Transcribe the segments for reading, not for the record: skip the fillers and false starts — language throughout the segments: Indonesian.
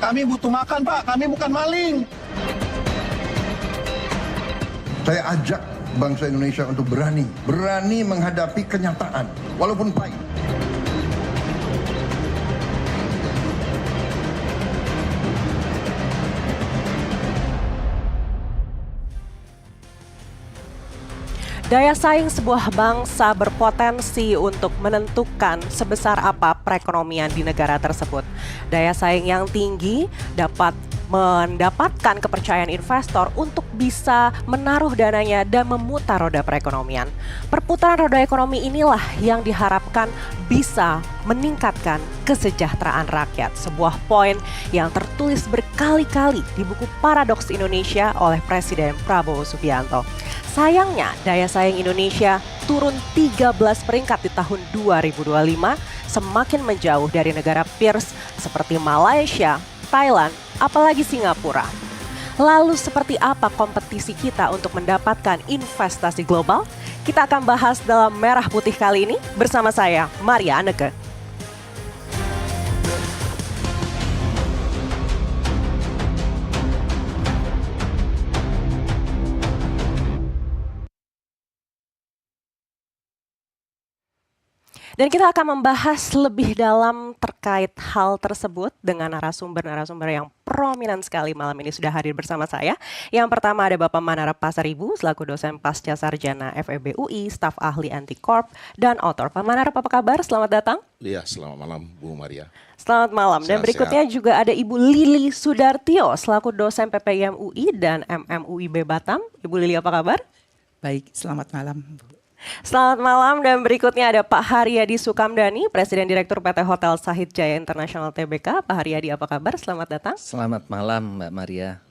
Kami butuh makan, Pak. Kami bukan maling. Saya ajak bangsa Indonesia untuk berani menghadapi kenyataan, walaupun pahit. Daya saing sebuah bangsa berpotensi untuk menentukan sebesar apa perekonomian di negara tersebut. Daya saing yang tinggi dapat mendapatkan kepercayaan investor untuk bisa menaruh dananya dan memutar roda perekonomian. Perputaran roda ekonomi inilah yang diharapkan bisa meningkatkan kesejahteraan rakyat. Sebuah poin yang tertulis berkali-kali di buku Paradoks Indonesia oleh Presiden Prabowo Subianto. Sayangnya, daya saing Indonesia turun 13 peringkat di tahun 2025, semakin menjauh dari negara peers seperti Malaysia, Thailand, apalagi Singapura. Lalu seperti apa kompetisi kita untuk mendapatkan investasi global? Kita akan bahas dalam Merah Putih kali ini bersama saya, Maria Anneke. Dan kita akan membahas lebih dalam terkait hal tersebut dengan narasumber-narasumber yang prominent sekali malam ini sudah hadir bersama saya. Yang pertama ada Bapak Manara Pasaribu selaku dosen pasca sarjana FEB UI, staf ahli anti korp dan author. Pak Manara, apa kabar? Selamat datang. Iya, selamat malam Bu Maria. Selamat malam. Dan berikutnya juga ada Ibu Lili Sudartio selaku dosen PPIM UI dan MMUIB Batam. Ibu Lili, apa kabar? Baik, selamat malam. Selamat malam, dan berikutnya ada Pak Haryadi Sukamdhani, Presiden Direktur PT Hotel Sahid Jaya International Tbk. Pak Haryadi, apa kabar? Selamat datang. Selamat malam Mbak Maria.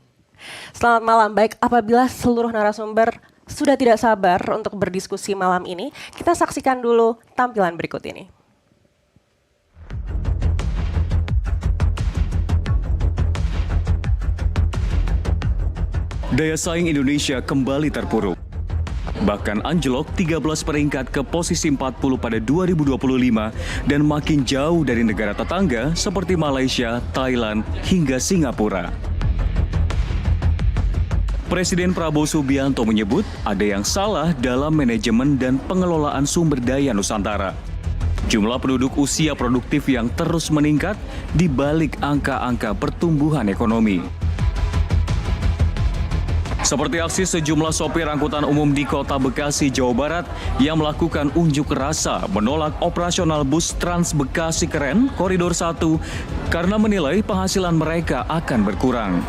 Selamat malam. Baik, apabila seluruh narasumber sudah tidak sabar untuk berdiskusi malam ini, kita saksikan dulu tampilan berikut ini. Daya saing Indonesia kembali terpuruk. Bahkan anjlok 13 peringkat ke posisi 40 pada 2025 dan makin jauh dari negara tetangga seperti Malaysia, Thailand, hingga Singapura. Presiden Prabowo Subianto menyebut ada yang salah dalam manajemen dan pengelolaan sumber daya Nusantara. Jumlah penduduk usia produktif yang terus meningkat di balik angka-angka pertumbuhan ekonomi. Seperti aksi sejumlah sopir angkutan umum di Kota Bekasi, Jawa Barat yang melakukan unjuk rasa menolak operasional bus Trans Bekasi Keren Koridor 1 karena menilai penghasilan mereka akan berkurang.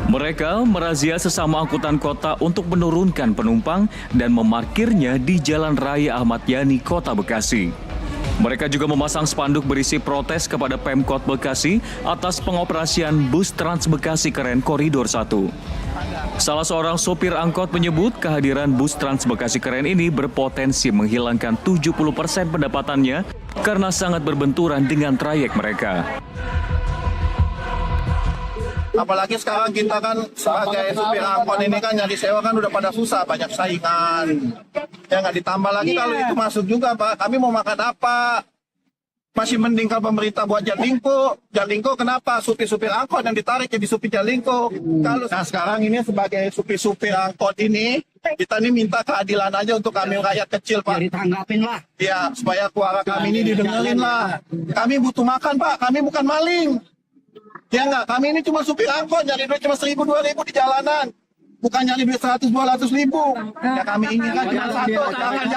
Mereka merazia sesama angkutan kota untuk menurunkan penumpang dan memarkirnya di Jalan Raya Ahmad Yani, Kota Bekasi. Mereka juga memasang spanduk berisi protes kepada Pemkot Bekasi atas pengoperasian bus Trans Bekasi Keren Koridor 1. Salah seorang sopir angkot menyebut kehadiran bus Trans Bekasi Keren ini berpotensi menghilangkan 70% pendapatannya karena sangat berbenturan dengan trayek mereka. Apalagi sekarang kita kan sebagai supir angkot ini kan yang disewa kan udah pada susah, banyak saingan. Ya nggak ditambah lagi kalau itu masuk juga, Pak. Kami mau makan apa? Masih mending kalau pemerintah buat Jaklingko. Jaklingko kenapa? Supir-supir angkot yang ditarik jadi supir Jaklingko. Kalau sekarang ini sebagai supir-supir angkot ini, kita ini minta keadilan aja untuk kami rakyat kecil, Pak. Ditanggapin lah. Ya, supaya suara kami ini didengerin lah. Kami butuh makan, Pak. Kami bukan maling. Ya enggak, kami ini cuma supir angkot, nyari duit cuma 1.000-2.000 di jalanan. Bukan nyari duit 100-200 ribu. Ya kami ini kan cuma satu, jangan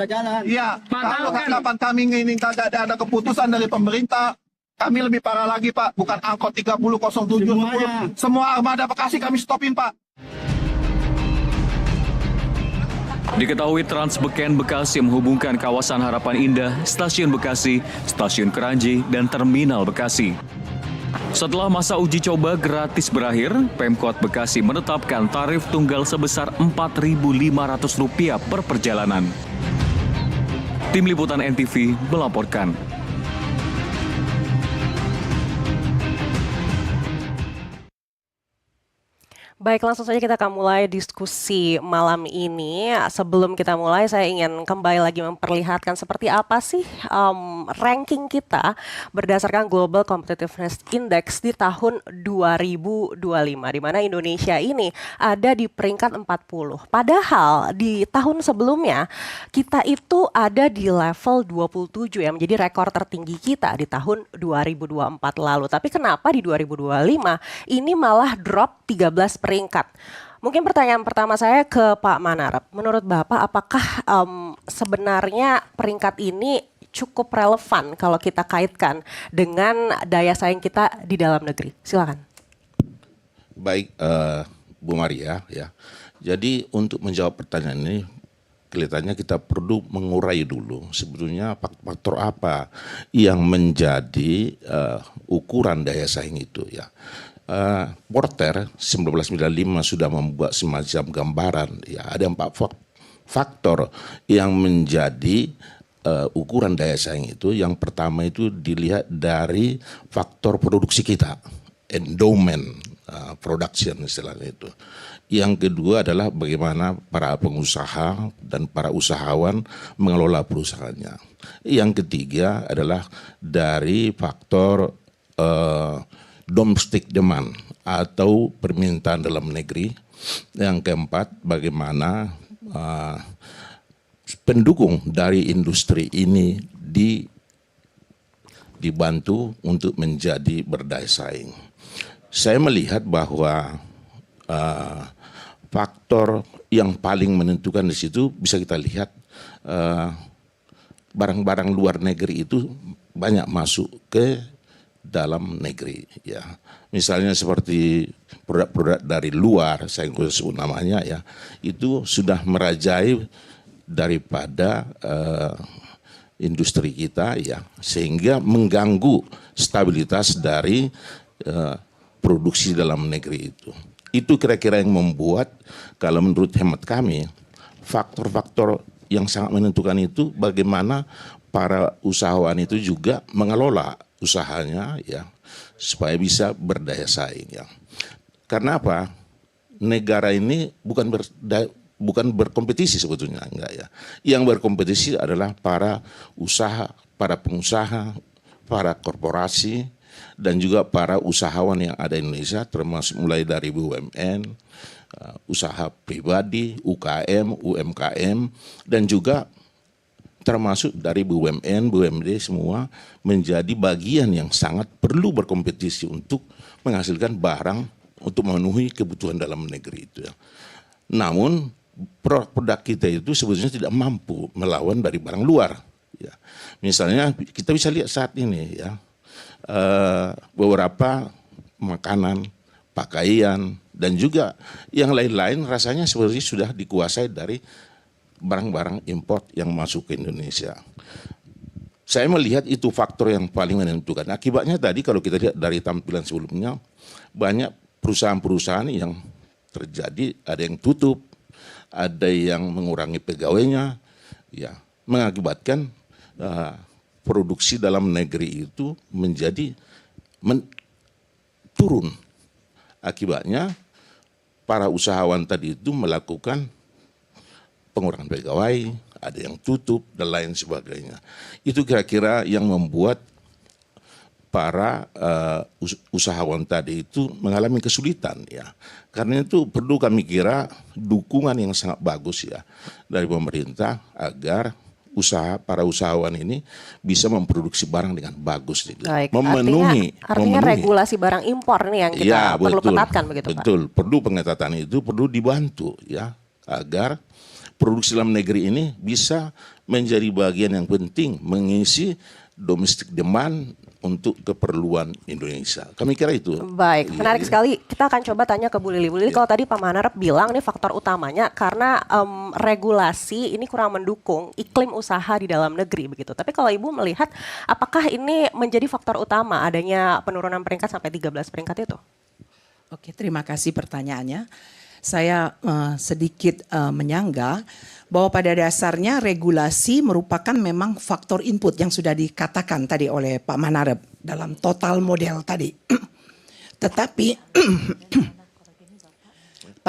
jalan. Iya, kalau kapan kami ini kagak ada keputusan dari pemerintah, kami lebih parah lagi, Pak. Bukan angkot 3007, semua armada Bekasi kami stopin, Pak. Diketahui Transbeken Bekasi menghubungkan kawasan Harapan Indah, Stasiun Bekasi, Stasiun Keranji, dan Terminal Bekasi. Setelah masa uji coba gratis berakhir, Pemkot Bekasi menetapkan tarif tunggal sebesar Rp4.500 per perjalanan. Tim Liputan NTV melaporkan. Baik, langsung saja kita akan mulai diskusi malam ini. Sebelum kita mulai, saya ingin kembali lagi memperlihatkan seperti apa sih ranking kita berdasarkan Global Competitiveness Index di tahun 2025, di mana Indonesia ini ada di peringkat 40. Padahal di tahun sebelumnya kita itu ada di level 27 yang menjadi rekor tertinggi kita di tahun 2024 lalu. Tapi kenapa di 2025 ini malah drop 13 peringkat? Mungkin pertanyaan pertama saya ke Pak Manarep. Menurut Bapak, apakah sebenarnya peringkat ini cukup relevan kalau kita kaitkan dengan daya saing kita di dalam negeri? Silakan. Baik, Bu Maria ya. Jadi untuk menjawab pertanyaan ini, kelihatannya kita perlu mengurai dulu sebetulnya faktor apa yang menjadi ukuran daya saing itu ya. Porter 1995 sudah membuat semacam gambaran ya, ada 4 faktor yang menjadi ukuran daya saing itu. Yang pertama itu dilihat dari faktor produksi kita, endowment production istilahnya itu. Yang kedua adalah bagaimana para pengusaha dan para usahawan mengelola perusahaannya. Yang ketiga adalah dari faktor domestic demand atau permintaan dalam negeri. Yang keempat, bagaimana pendukung dari industri ini dibantu untuk menjadi berdaya saing. Saya melihat bahwa faktor yang paling menentukan di situ bisa kita lihat barang-barang luar negeri itu banyak masuk ke dalam negeri ya. Misalnya seperti produk-produk dari luar, saya nggak sebut namanya ya, itu sudah merajai daripada industri kita ya, sehingga mengganggu stabilitas dari produksi dalam negeri itu. Itu kira-kira yang membuat, kalau menurut hemat kami, faktor-faktor yang sangat menentukan itu bagaimana para usahawan itu juga mengelola usahanya ya, supaya bisa berdaya saing ya. Karena apa? Negara ini bukan berkompetisi sebetulnya, enggak ya. Yang berkompetisi adalah para pengusaha, para korporasi, dan juga para usahawan yang ada di Indonesia, termasuk mulai dari BUMN, usaha pribadi, UKM, UMKM, dan juga termasuk dari BUMN, BUMD semua menjadi bagian yang sangat perlu berkompetisi untuk menghasilkan barang untuk memenuhi kebutuhan dalam negeri itu ya. Namun produk kita itu sebetulnya tidak mampu melawan dari barang luar ya. Misalnya kita bisa lihat saat ini ya, beberapa makanan, pakaian, dan juga yang lain-lain rasanya sebenarnya sudah dikuasai dari barang-barang import yang masuk ke Indonesia. Saya melihat itu faktor yang paling menentukan. Akibatnya tadi kalau kita lihat dari tampilan sebelumnya, banyak perusahaan-perusahaan yang terjadi, ada yang tutup, ada yang mengurangi pegawainya, ya, mengakibatkan produksi dalam negeri itu menjadi turun. Akibatnya para usahawan tadi itu melakukan pengurangan pegawai, ada yang tutup dan lain sebagainya. Itu kira-kira yang membuat para usahawan tadi itu mengalami kesulitan ya. Karena itu perlu kami kira dukungan yang sangat bagus ya dari pemerintah agar para usahawan ini bisa memproduksi barang dengan bagus gitu. Baik, memenuhi regulasi barang impor nih yang kita ya, perlu ketatkan begitu Pak. Betul, perlu pengetatan itu, perlu dibantu ya agar produksi dalam negeri ini bisa menjadi bagian yang penting mengisi domestic demand untuk keperluan Indonesia. Kami kira itu. Baik, menarik sekali. Kita akan coba tanya ke Bu Lili. Bu Lili, kalau tadi Pak Manarep bilang nih faktor utamanya karena regulasi ini kurang mendukung iklim usaha di dalam negeri begitu. Tapi kalau Ibu melihat apakah ini menjadi faktor utama adanya penurunan peringkat sampai 13 peringkat itu? Oke, terima kasih pertanyaannya. Saya sedikit menyangga bahwa pada dasarnya regulasi merupakan memang faktor input yang sudah dikatakan tadi oleh Pak Manarep dalam total model tadi. Tetapi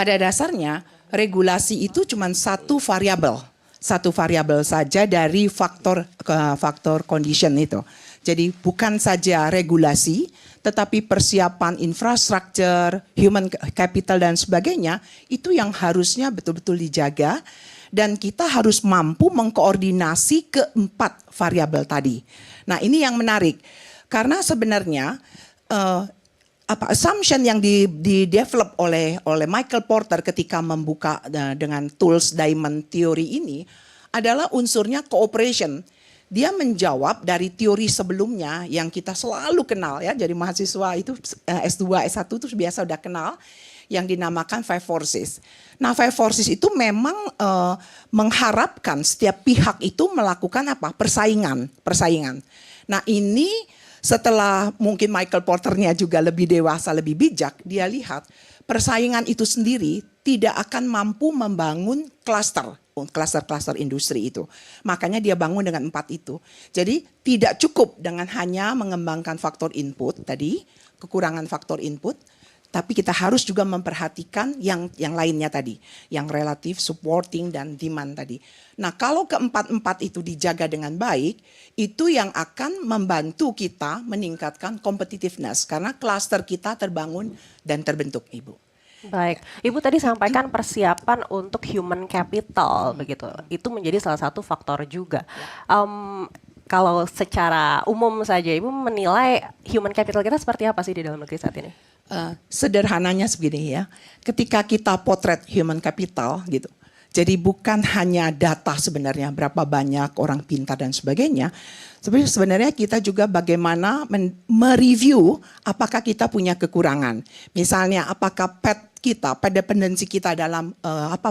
pada dasarnya regulasi itu cuma satu variabel saja dari faktor condition itu. Jadi bukan saja regulasi, tetapi persiapan infrastruktur, human capital dan sebagainya, itu yang harusnya betul-betul dijaga dan kita harus mampu mengkoordinasi keempat variabel tadi. Nah ini yang menarik, karena sebenarnya assumption yang di-develop oleh Michael Porter ketika membuka dengan tools Diamond Theory ini adalah unsurnya cooperation. Dia menjawab dari teori sebelumnya yang kita selalu kenal ya, jadi mahasiswa itu S2, S1 itu biasa udah kenal, yang dinamakan five forces. Nah, five forces itu memang mengharapkan setiap pihak itu melakukan apa? Persaingan. Nah, ini setelah mungkin Michael Porternya juga lebih dewasa, lebih bijak, dia lihat persaingan itu sendiri tidak akan mampu membangun cluster industri itu. Makanya dia bangun dengan 4 itu. Jadi tidak cukup dengan hanya mengembangkan faktor input tadi, kekurangan faktor input, tapi kita harus juga memperhatikan yang lainnya tadi, yang relatif, supporting, dan demand tadi. Nah kalau keempat-empat itu dijaga dengan baik, itu yang akan membantu kita meningkatkan competitiveness, karena cluster kita terbangun dan terbentuk, Ibu. Baik, Ibu tadi sampaikan persiapan untuk human capital begitu. Itu menjadi salah satu faktor juga. Kalau secara umum saja Ibu menilai human capital kita seperti apa sih di dalam negeri saat ini? Sederhananya begini ya. Ketika kita potret human capital gitu. Jadi bukan hanya data sebenarnya berapa banyak orang pintar dan sebagainya. Sebenarnya kita juga bagaimana mereview apakah kita punya kekurangan. Misalnya apakah dependensi kita dalam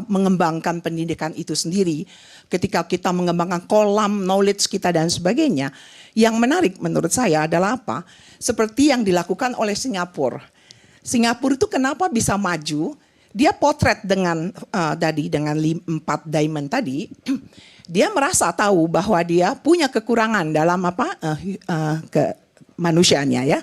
mengembangkan pendidikan itu sendiri. Ketika kita mengembangkan kolam knowledge kita dan sebagainya. Yang menarik menurut saya adalah apa? Seperti yang dilakukan oleh Singapura. Singapura itu kenapa bisa maju? Dia potret dengan 4 diamond tadi, dia merasa tahu bahwa dia punya kekurangan dalam manusianya ya.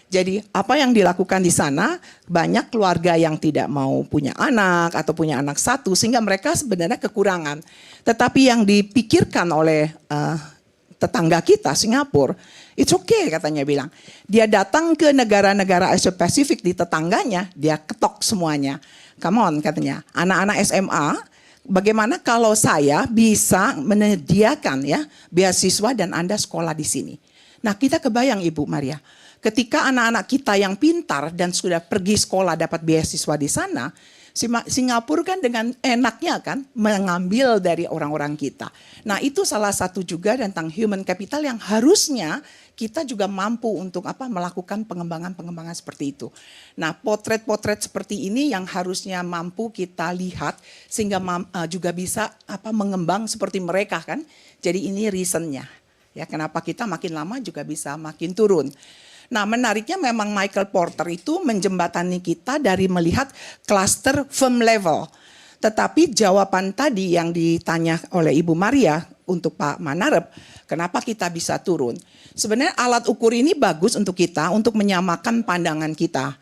Jadi apa yang dilakukan di sana, banyak keluarga yang tidak mau punya anak atau punya anak satu, sehingga mereka sebenarnya kekurangan. Tetapi yang dipikirkan oleh tetangga kita Singapura, it's okay katanya bilang. Dia datang ke negara-negara Asia Pasifik di tetangganya, dia ketok semuanya. Come on katanya, anak-anak SMA, bagaimana kalau saya bisa menyediakan ya beasiswa dan Anda sekolah di sini. Nah kita kebayang Ibu Maria, ketika anak-anak kita yang pintar dan sudah pergi sekolah dapat beasiswa di sana, Singapura kan dengan enaknya kan mengambil dari orang-orang kita. Nah itu salah satu juga tentang human capital yang harusnya kita juga mampu untuk melakukan pengembangan seperti itu. Nah potret-potret seperti ini yang harusnya mampu kita lihat sehingga juga bisa mengembang seperti mereka kan. Jadi ini reasonnya ya kenapa kita makin lama juga bisa makin turun. Nah menariknya memang Michael Porter itu menjembatani kita dari melihat cluster firm level. Tetapi jawaban tadi yang ditanya oleh Ibu Maria untuk Pak Manarep, kenapa kita bisa turun? Sebenarnya alat ukur ini bagus untuk kita, untuk menyamakan pandangan kita.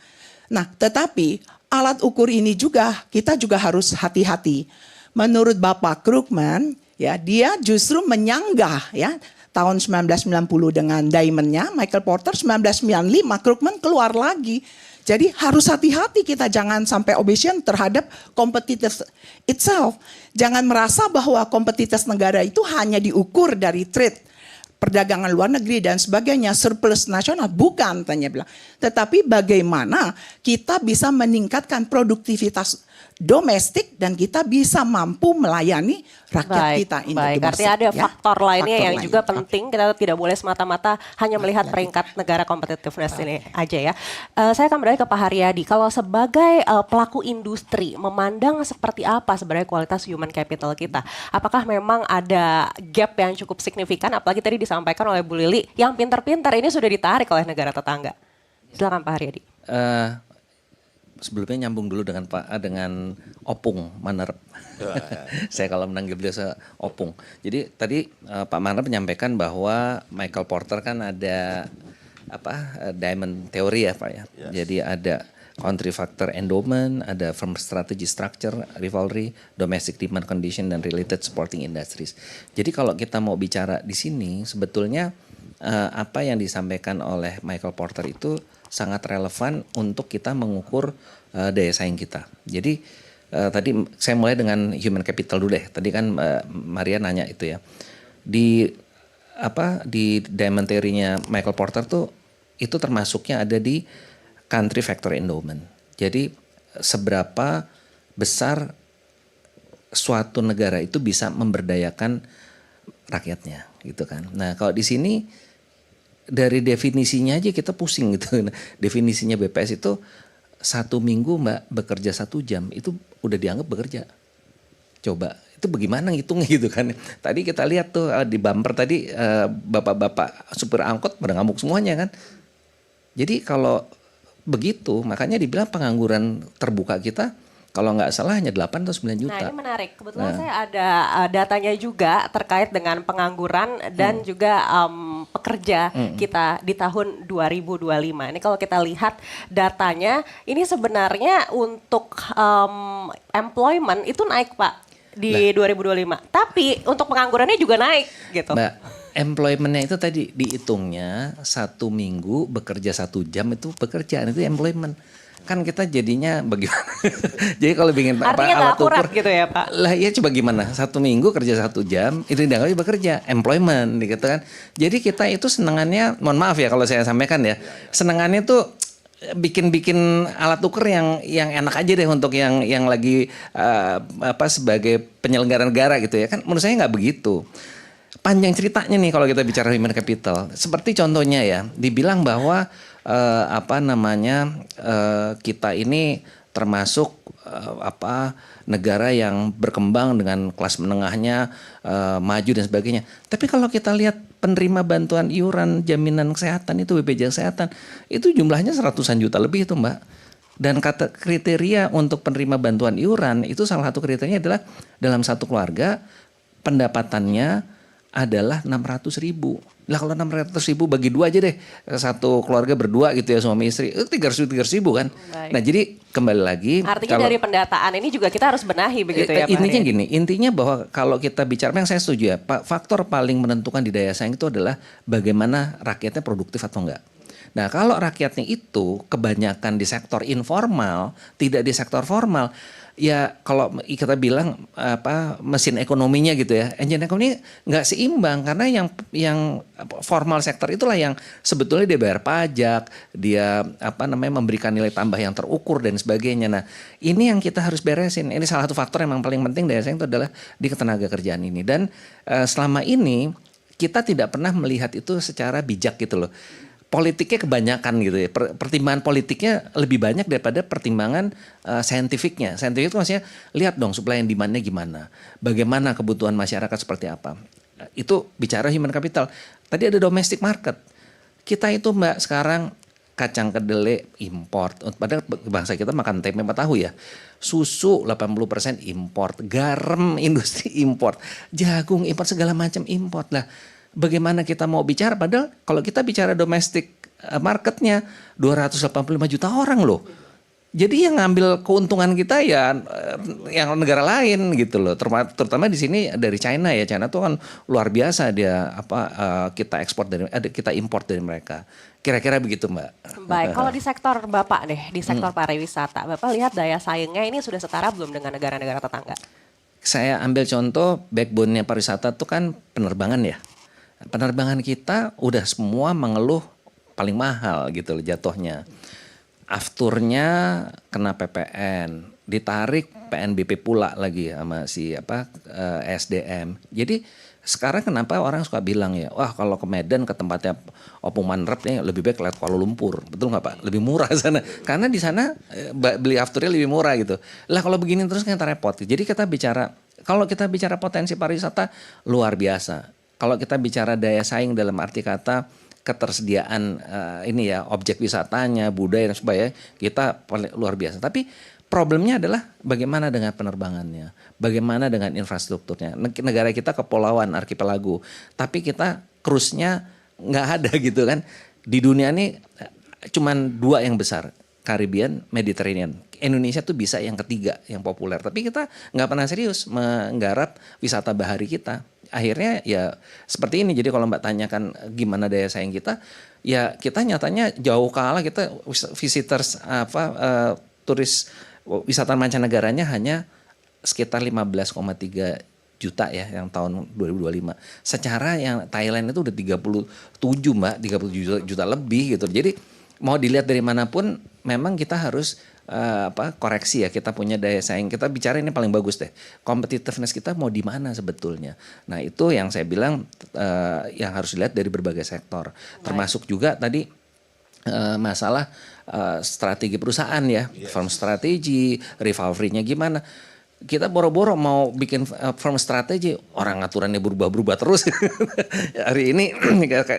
Nah tetapi alat ukur ini juga, kita juga harus hati-hati. Menurut Bapak Krugman, ya dia justru menyanggah ya, tahun 1990 dengan diamondnya, Michael Porter 1995, Krugman keluar lagi. Jadi harus hati-hati kita jangan sampai obsession terhadap competitiveness itself. Jangan merasa bahwa kompetitif negara itu hanya diukur dari trade, perdagangan luar negeri dan sebagainya, surplus nasional. Bukan, tanya bilang. Tetapi bagaimana kita bisa meningkatkan produktivitas domestik dan kita bisa mampu melayani rakyat kita. Baik, artinya ada faktor lainnya yang juga penting. Kita tidak boleh semata-mata hanya melihat peringkat negara competitiveness ini aja ya. Saya akan beralih ke Pak Haryadi. Kalau sebagai pelaku industri, memandang seperti apa sebenarnya kualitas human capital kita? Apakah memang ada gap yang cukup signifikan? Apalagi tadi disampaikan oleh Bu Lili, yang pintar-pintar ini sudah ditarik oleh negara tetangga. Silakan Pak Haryadi. Sebelumnya nyambung dulu dengan Opung Manarep. Saya kalau menanggil beliau saya Opung. Jadi tadi Pak Manarep menyampaikan bahwa Michael Porter kan ada diamond theory ya Pak ya. Yes. Jadi ada country factor endowment, ada firm strategy structure, rivalry, domestic demand condition, dan related supporting industries. Jadi kalau kita mau bicara di sini, sebetulnya apa yang disampaikan oleh Michael Porter itu sangat relevan untuk kita mengukur daya saing kita. Jadi tadi saya mulai dengan human capital dulu deh. Tadi kan Maria nanya itu ya. Di Diamond Theory-nya Michael Porter tuh itu termasuknya ada di country factor endowment. Jadi seberapa besar suatu negara itu bisa memberdayakan rakyatnya gitu kan. Nah, kalau di sini dari definisinya aja kita pusing gitu. Nah, definisinya BPS itu 1 minggu Mbak bekerja 1 jam itu udah dianggap bekerja. Coba itu bagaimana ngitungnya gitu kan. Tadi kita lihat tuh di bumper tadi bapak-bapak supir angkot pada ngamuk semuanya kan. Jadi kalau begitu makanya dibilang pengangguran terbuka kita kalau nggak salah hanya 8 atau 9 juta. Nah ini menarik, kebetulan saya ada datanya juga terkait dengan pengangguran dan juga pekerja kita di tahun 2025. Ini kalau kita lihat datanya, ini sebenarnya untuk employment itu naik Pak di 2025. Tapi untuk penganggurannya juga naik gitu. Mbak, employment-nya itu tadi dihitungnya 1 minggu bekerja 1 jam itu pekerjaan itu employment. Kan kita jadinya bagaimana? Jadi kalau bikin artinya nggak alat akurat ukur gitu ya Pak? Lah iya coba gimana? 1 minggu kerja 1 jam itu dianggap bekerja, employment gitu kan. Jadi kita itu senengannya, mohon maaf ya kalau saya sampaikan ya, senengannya tuh bikin alat ukur yang enak aja deh untuk yang lagi sebagai penyelenggara negara gitu ya kan. Menurut saya nggak begitu. Panjang ceritanya nih kalau kita bicara human capital. Seperti contohnya ya, dibilang bahwa kita ini termasuk negara yang berkembang dengan kelas menengahnya maju dan sebagainya. Tapi kalau kita lihat penerima bantuan iuran jaminan kesehatan itu BPJS Kesehatan itu jumlahnya seratusan juta lebih itu Mbak. Dan kata kriteria untuk penerima bantuan iuran itu salah satu kriterianya adalah dalam satu keluarga pendapatannya adalah 600.000. Lah kalau 600.000 bagi 2 aja deh, satu keluarga berdua gitu ya suami istri, itu 300.000 kan. Baik. Nah jadi kembali lagi. Artinya dari pendataan ini juga kita harus benahi begitu ya Pak? Intinya gini, intinya bahwa kalau kita bicara, yang saya setuju ya, faktor paling menentukan di daya saing itu adalah bagaimana rakyatnya produktif atau enggak. Nah kalau rakyatnya itu kebanyakan di sektor informal, tidak di sektor formal, ya kalau kita bilang mesin ekonominya gitu ya, engine ekonomi nggak seimbang karena yang formal sektor itulah yang sebetulnya dia bayar pajak, dia memberikan nilai tambah yang terukur dan sebagainya. Nah ini yang kita harus beresin. Ini salah satu faktor yang paling penting daya saing itu adalah di ketenaga kerjaan ini. Dan selama ini kita tidak pernah melihat itu secara bijak gitu loh. Politiknya kebanyakan gitu ya, pertimbangan politiknya lebih banyak daripada pertimbangan saintifiknya. Saintifik itu maksudnya lihat dong supply and demand-nya gimana, bagaimana kebutuhan masyarakat seperti apa. Itu bicara human capital. Tadi ada domestic market. Kita itu Mbak sekarang kacang kedelai import, padahal bangsa kita makan tempe 4 tahu ya. Susu 80% import, garam industri import, jagung import, segala macam import lah. Bagaimana kita mau bicara padahal kalau kita bicara domestic marketnya 285 juta orang loh. Jadi yang ngambil keuntungan kita ya yang negara lain gitu loh. Terutama di sini dari China ya. China tuh kan luar biasa dia kita import dari mereka. Kira-kira begitu Mbak. Baik, kalau di sektor Bapak deh, di sektor pariwisata, Bapak lihat daya saingnya ini sudah setara belum dengan negara-negara tetangga? Saya ambil contoh backbone-nya pariwisata tuh kan penerbangan ya. Penerbangan kita udah semua mengeluh paling mahal gitu loh jatuhnya. Afturnya kena PPN, ditarik PNBP pula lagi sama SDM. Jadi sekarang kenapa orang suka bilang ya, wah kalau ke Medan ke tempatnya Opung Manrep nih lebih baik lewat Kuala Lumpur. Betul nggak Pak? Lebih murah sana. Karena di sana beli afturnya lebih murah gitu. Lah kalau begini terus kan kita repot. Jadi kalau kita bicara potensi pariwisata luar biasa. Kalau kita bicara daya saing dalam arti kata ketersediaan objek wisatanya, budaya dan sebagainya, kita luar biasa. Tapi problemnya adalah bagaimana dengan penerbangannya, bagaimana dengan infrastrukturnya. Negara kita kepulauan, arkipelago, tapi kita cruise-nya nggak ada gitu kan. Di dunia ini cuman 2 yang besar, Caribbean, Mediterranean. Indonesia tuh bisa yang ketiga yang populer, tapi kita nggak pernah serius menggarap wisata bahari kita. Akhirnya ya seperti ini. Jadi kalau Mbak tanyakan gimana daya saing kita, ya kita nyatanya jauh kalah. Kita visitors turis wisata mancanegaranya hanya sekitar 15,3 juta ya yang tahun 2025. Secara yang Thailand itu udah 37 Mbak, 37 juta lebih gitu. Jadi mau dilihat dari manapun memang kita harus koreksi ya, kita punya daya saing. Kita bicara ini paling bagus deh. Competitiveness kita mau di mana sebetulnya. Nah, itu yang saya bilang yang harus dilihat dari berbagai sektor. Termasuk juga tadi masalah strategi perusahaan ya, firm strategi, recovery-nya gimana. Kita boro-boro mau bikin firm strategi, orang aturannya berubah-berubah terus. Hari ini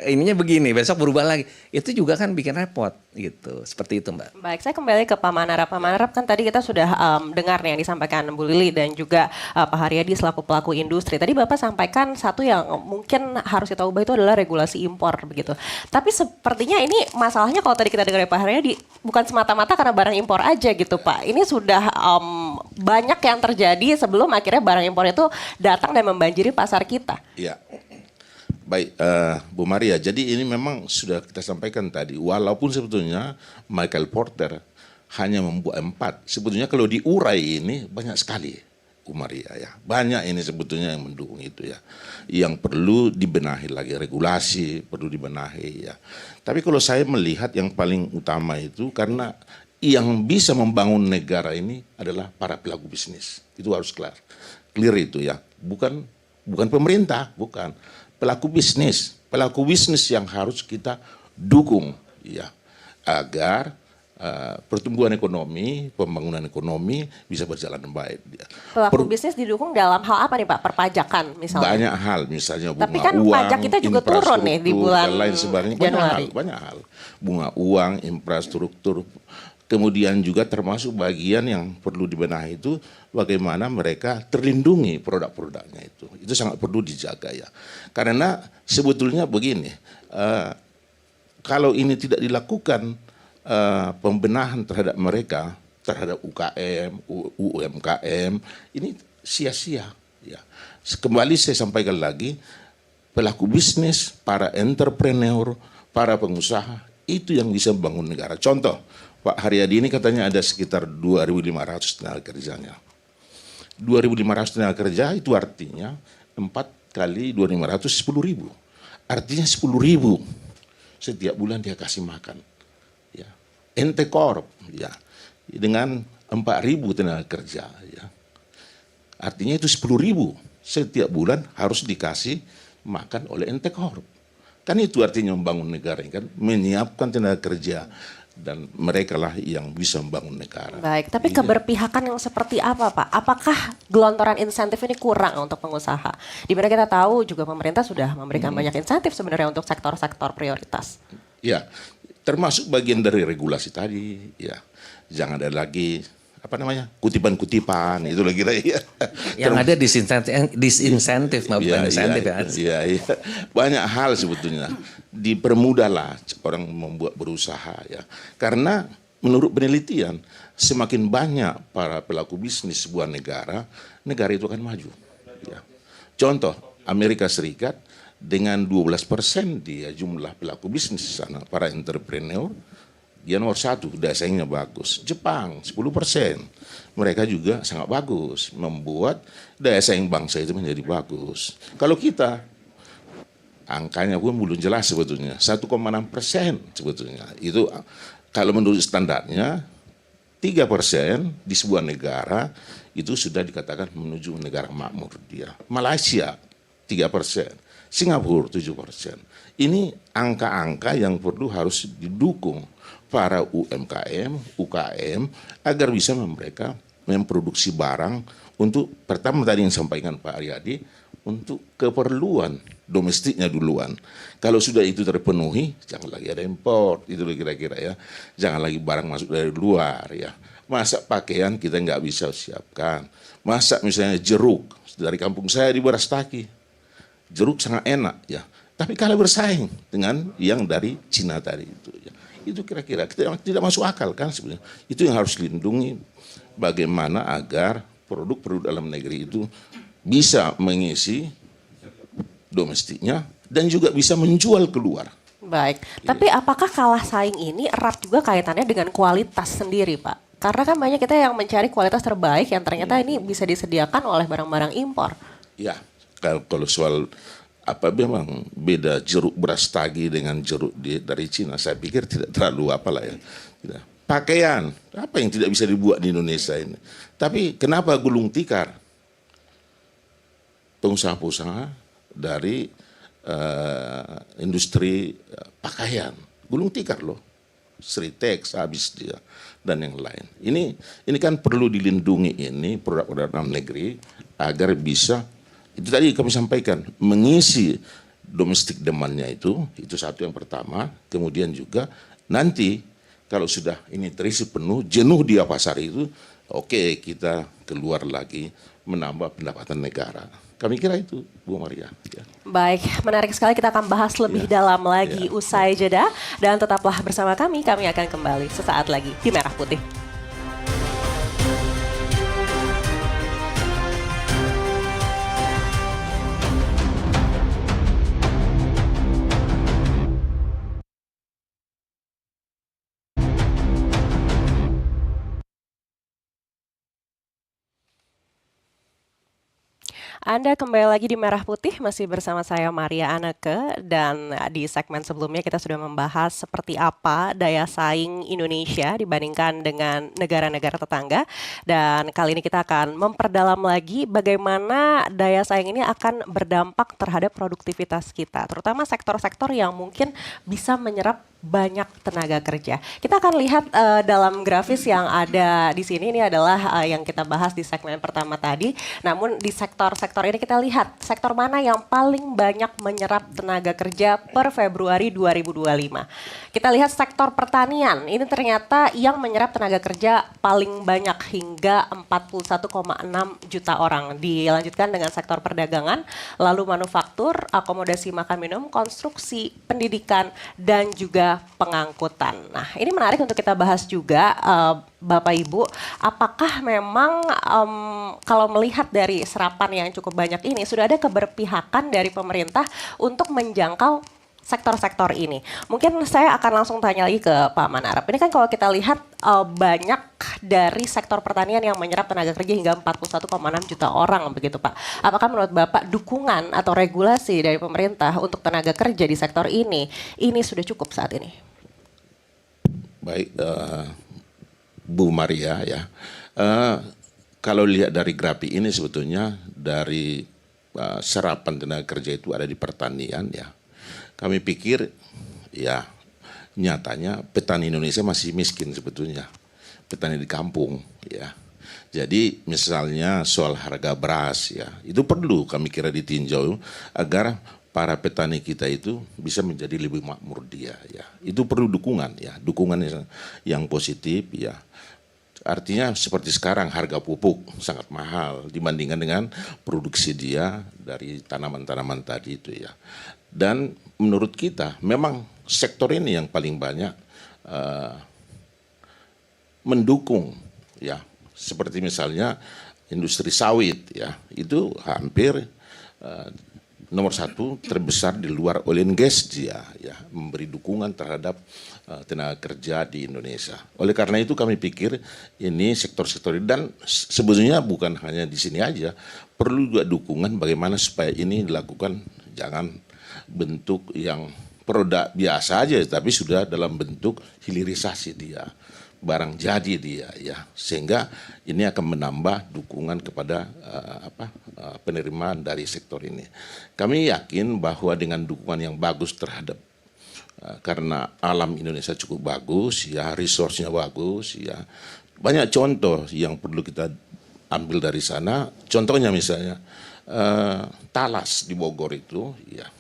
ininya begini, besok berubah lagi. Itu juga kan bikin repot gitu. Seperti itu Mbak. Baik, saya kembali ke Pak Manarap. Pak Manarap, kan tadi kita sudah dengar nih yang disampaikan Bu Lili dan juga Pak Haryadi selaku pelaku industri. Tadi Bapak sampaikan satu yang mungkin harus kita ubah itu adalah regulasi impor begitu. Tapi sepertinya ini masalahnya kalau tadi kita dengar dari Pak Haryadi bukan semata-mata karena barang impor aja gitu Pak. Ini sudah banyak yang terjadi sebelum akhirnya barang impor itu datang dan membanjiri pasar kita. Iya. Baik, Bu Maria, jadi ini memang sudah kita sampaikan tadi, walaupun sebetulnya Michael Porter hanya membuat 4, sebetulnya kalau diurai ini banyak sekali, Bu Maria ya. Banyak ini sebetulnya yang mendukung itu ya. Yang perlu dibenahi lagi, regulasi perlu dibenahi ya. Tapi kalau saya melihat yang paling utama itu karena yang bisa membangun negara ini adalah para pelaku bisnis. Itu harus clear itu ya. Bukan pemerintah, bukan. Pelaku bisnis yang harus kita dukung ya. Agar pertumbuhan ekonomi, pembangunan ekonomi bisa berjalan baik. Pelaku bisnis didukung dalam hal apa nih Pak? Perpajakan misalnya? Banyak hal, misalnya bunga tapi kan uang, pajak kita juga turun nih di bulan dan lain sebagainya. Januari. Banyak hal. Bunga uang, infrastruktur. Kemudian juga termasuk bagian yang perlu dibenahi itu bagaimana mereka terlindungi produk-produknya itu. Itu sangat perlu dijaga ya. Karena sebetulnya begini, kalau ini tidak dilakukan pembenahan terhadap mereka, terhadap UKM, UMKM, ini sia-sia. Ya. Kembali saya sampaikan lagi, pelaku bisnis, para entrepreneur, para pengusaha, itu yang bisa membangun negara. Contoh, Pak Haryadi ini katanya ada sekitar 2.500 tenaga kerjanya. 2.500 tenaga kerja itu artinya 4 kali 2.500, 10.000. Artinya 10.000 setiap bulan dia kasih makan. Ya. Ente Corp ya, dengan 4.000 tenaga kerja. Ya. Artinya itu 10.000 setiap bulan harus dikasih makan oleh Ente Corp. Kan itu artinya membangun negara, kan? Menyiapkan tenaga kerja. Dan mereka lah yang bisa membangun negara. Baik, tapi keberpihakan yang seperti apa Pak? Apakah gelontoran insentif ini kurang untuk pengusaha? Di mana kita tahu juga pemerintah sudah memberikan banyak insentif sebenarnya untuk sektor-sektor prioritas. Ya, termasuk bagian dari regulasi tadi. Ya, jangan ada lagi kutipan-kutipan itu lagi ya. Yang ada disinsentif bukan insentif ya. Iya. Banyak hal sebetulnya dipermudahlah orang membuat berusaha ya. Karena menurut penelitian semakin banyak para pelaku bisnis sebuah negara itu akan maju. Ya. Contoh Amerika Serikat dengan 12% dia jumlah pelaku bisnis di sana, para entrepreneur. Dia nomor 1, daya saingnya bagus. Jepang 10%, mereka juga sangat bagus, membuat daya saing bangsa itu menjadi bagus. Kalau kita, angkanya pun belum jelas sebetulnya, 1,6% sebetulnya. Itu kalau menurut standarnya, 3% di sebuah negara itu sudah dikatakan menuju negara makmur dia. Malaysia 3%, Singapura 7%. Ini angka-angka yang perlu harus didukung para UMKM, UKM agar bisa mereka memproduksi barang untuk pertama tadi yang disampaikan Pak Haryadi untuk keperluan domestiknya duluan. Kalau sudah itu terpenuhi, jangan lagi ada impor, itu kira-kira ya. Jangan lagi barang masuk dari luar ya. Masa pakaian kita nggak bisa siapkan. Masa misalnya jeruk dari kampung saya di Barastaki, jeruk sangat enak ya. Tapi kalah bersaing dengan yang dari Cina tadi itu ya. Itu kira-kira tidak masuk akal kan sebenarnya. Itu yang harus dilindungi, bagaimana agar produk-produk dalam negeri itu bisa mengisi domestiknya dan juga bisa menjual keluar. Baik, tapi apakah kalah saing ini erat juga kaitannya dengan kualitas sendiri, Pak? Karena kan banyak kita yang mencari kualitas terbaik yang ternyata ini bisa disediakan oleh barang-barang impor. Ya, kalau soal apa memang beda jeruk beras tagi dengan jeruk dari Cina, saya pikir tidak terlalu apalah ya. Tidak. Pakaian, apa yang tidak bisa dibuat di Indonesia ini? Tapi kenapa gulung tikar? Pengusaha-pengusaha dari industri pakaian, gulung tikar loh. Sritex habis dia dan yang lain. Ini kan perlu dilindungi ini produk-produk dalam negeri agar bisa itu tadi kami sampaikan mengisi domestic demand-nya itu satu yang pertama. Kemudian juga nanti kalau sudah ini terisi penuh, jenuh dia pasar itu, oke, kita keluar lagi menambah pendapatan negara. Kami kira itu, Bu Maria. Ya. Baik, menarik sekali, kita akan bahas lebih dalam lagi usai jeda. Dan tetaplah bersama kami akan kembali sesaat lagi di Merah Putih. Anda kembali lagi di Merah Putih, masih bersama saya Maria Anneke, dan di segmen sebelumnya kita sudah membahas seperti apa daya saing Indonesia dibandingkan dengan negara-negara tetangga, dan kali ini kita akan memperdalam lagi bagaimana daya saing ini akan berdampak terhadap produktivitas kita, terutama sektor-sektor yang mungkin bisa menyerap banyak tenaga kerja. Kita akan lihat dalam grafis yang ada di sini, ini adalah yang kita bahas di segmen pertama tadi. Namun di sektor-sektor ini kita lihat sektor mana yang paling banyak menyerap tenaga kerja per Februari 2025. Kita lihat sektor pertanian, ini ternyata yang menyerap tenaga kerja paling banyak hingga 41,6 juta orang. Dilanjutkan dengan sektor perdagangan, lalu manufaktur, akomodasi makan minum, konstruksi, pendidikan, dan juga pengangkutan. Nah, ini menarik untuk kita bahas juga, Bapak Ibu, apakah memang kalau melihat dari serapan yang cukup banyak ini, sudah ada keberpihakan dari pemerintah untuk menjangkau sektor-sektor ini. Mungkin saya akan langsung tanya lagi ke Pak Manarap. Ini kan kalau kita lihat banyak dari sektor pertanian yang menyerap tenaga kerja hingga 41,6 juta orang begitu Pak. Apakah menurut Bapak dukungan atau regulasi dari pemerintah untuk tenaga kerja di sektor ini sudah cukup saat ini? Baik, Bu Maria ya. Kalau lihat dari grafik ini sebetulnya dari serapan tenaga kerja itu ada di pertanian ya. Kami pikir ya nyatanya petani Indonesia masih miskin sebetulnya, petani di kampung ya. Jadi misalnya soal harga beras ya, itu perlu kami kira ditinjau agar para petani kita itu bisa menjadi lebih makmur dia ya. Itu perlu dukungan ya, dukungan yang positif ya. Artinya seperti sekarang harga pupuk sangat mahal dibandingkan dengan produksi dia dari tanaman-tanaman tadi itu ya. Dan menurut kita memang sektor ini yang paling banyak mendukung ya. Seperti misalnya industri sawit ya, itu hampir nomor satu terbesar di luar oil and gas dia ya, memberi dukungan terhadap tenaga kerja di Indonesia. Oleh karena itu kami pikir ini sektor-sektor ini, dan sebetulnya bukan hanya di sini aja, perlu juga dukungan bagaimana supaya ini dilakukan, jangan bentuk yang produk biasa aja tapi sudah dalam bentuk hilirisasi dia, barang jadi dia ya, sehingga ini akan menambah dukungan kepada penerimaan dari sektor ini. Kami yakin bahwa dengan dukungan yang bagus terhadap karena alam Indonesia cukup bagus ya, resource-nya bagus ya, banyak contoh yang perlu kita ambil dari sana. Contohnya misalnya talas di Bogor itu ya,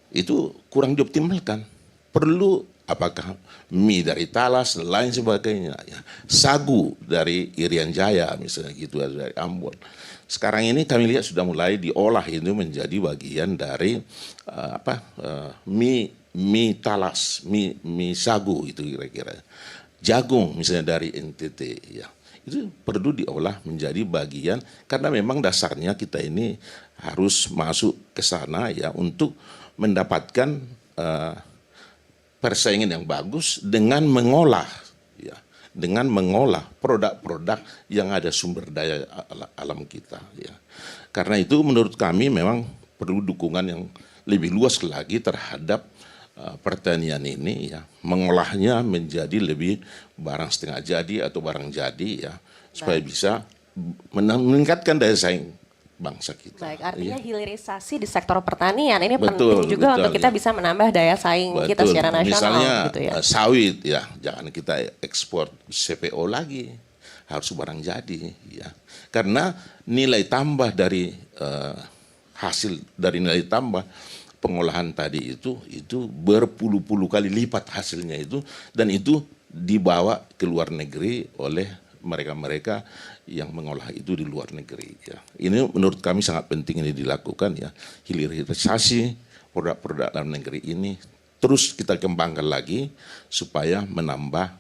itu kurang dioptimalkan, perlu apakah mie dari talas dan lain sebagainya ya. Sagu dari Irian Jaya misalnya gitu, dari Ambon. Sekarang ini kami lihat sudah mulai diolah itu menjadi bagian dari mie mie talas, mie sagu itu kira-kira. Jagung misalnya dari NTT ya. Itu perlu diolah menjadi bagian karena memang dasarnya kita ini harus masuk ke sana ya untuk mendapatkan persaingan yang bagus dengan mengolah ya, dengan mengolah produk-produk yang ada sumber daya alam kita ya. Karena itu menurut kami memang perlu dukungan yang lebih luas lagi terhadap pertanian ini ya, mengolahnya menjadi lebih barang setengah jadi atau barang jadi ya, supaya bisa meningkatkan daya saing bangsa kita. Baik, artinya ya. hilirisasi di sektor pertanian ini Betul, penting juga betul, untuk kita ya. bisa menambah daya saing kita Betul. secara nasional Misalnya gitu ya. sawit ya, jangan kita ekspor CPO lagi, harus barang jadi ya. Karena nilai tambah dari hasil dari nilai tambah pengolahan tadi itu berpuluh-puluh kali lipat hasilnya itu, dan itu dibawa ke luar negeri oleh mereka-mereka yang mengolah itu di luar negeri ya. Ini menurut kami sangat penting ini dilakukan ya, hilirisasi produk-produk dalam negeri ini terus kita kembangkan lagi supaya menambah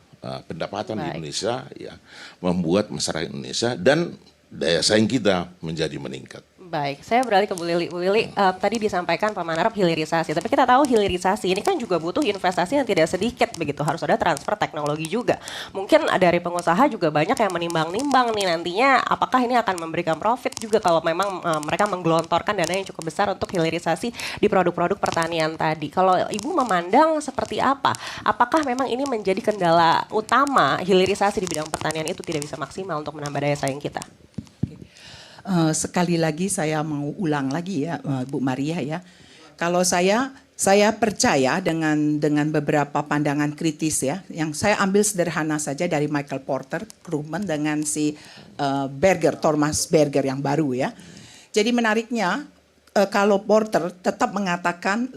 pendapatan di Indonesia ya, membuat masyarakat Indonesia dan daya saing kita menjadi meningkat. Baik, saya beralih ke Bu Lili. Bu Lili, tadi disampaikan Pak Manarap hilirisasi, tapi kita tahu hilirisasi ini kan juga butuh investasi yang tidak sedikit begitu, harus ada transfer teknologi juga. Mungkin dari pengusaha juga banyak yang menimbang-nimbang nih nantinya apakah ini akan memberikan profit juga kalau memang mereka menggelontorkan dana yang cukup besar untuk hilirisasi di produk-produk pertanian tadi. Kalau Ibu memandang seperti apa? Apakah memang ini menjadi kendala utama hilirisasi di bidang pertanian itu tidak bisa maksimal untuk menambah daya saing kita? Sekali lagi saya mau ulang lagi ya, Bu Maria ya. Kalau saya percaya dengan beberapa pandangan kritis ya, yang saya ambil sederhana saja dari Michael Porter, Krugman dengan si Thomas Berger yang baru ya. Jadi menariknya kalau Porter tetap mengatakan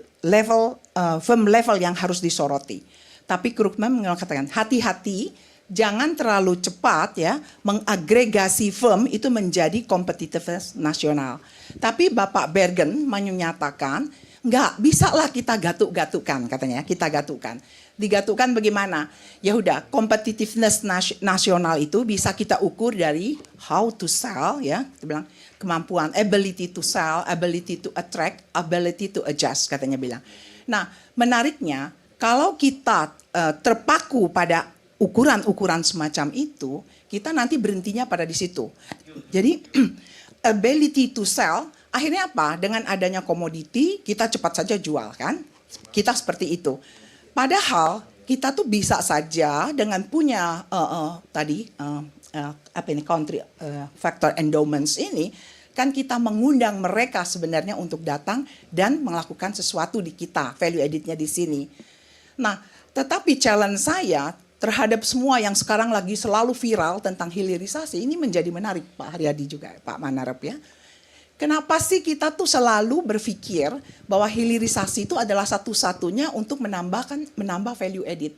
firm level yang harus disoroti, tapi Krugman mengatakan hati-hati. Jangan terlalu cepat ya mengagregasi firm itu menjadi kompetitivitas nasional. Tapi Bapak Bergen menyatakan nggak bisa lah kita gatuk-gatukan katanya, kita gatukan. Digatukan bagaimana? Ya udah, competitiveness nasional itu bisa kita ukur dari how to sell ya, kita bilang kemampuan ability to sell, ability to attract, ability to adjust katanya bilang. Nah, menariknya kalau kita terpaku pada ukuran-ukuran semacam itu, kita nanti berhentinya pada di situ. Jadi ability to sell, akhirnya apa? Dengan adanya komoditi, kita cepat saja jual kan? Kita seperti itu. Padahal kita tuh bisa saja dengan punya country factor endowments ini, kan kita mengundang mereka sebenarnya untuk datang dan melakukan sesuatu di kita, value added-nya di sini. Nah, tetapi challenge saya terhadap semua yang sekarang lagi selalu viral tentang hilirisasi, ini menjadi menarik Pak Haryadi juga, Pak Manarap ya. Kenapa sih kita tuh selalu berpikir bahwa hilirisasi itu adalah satu-satunya untuk menambah value added?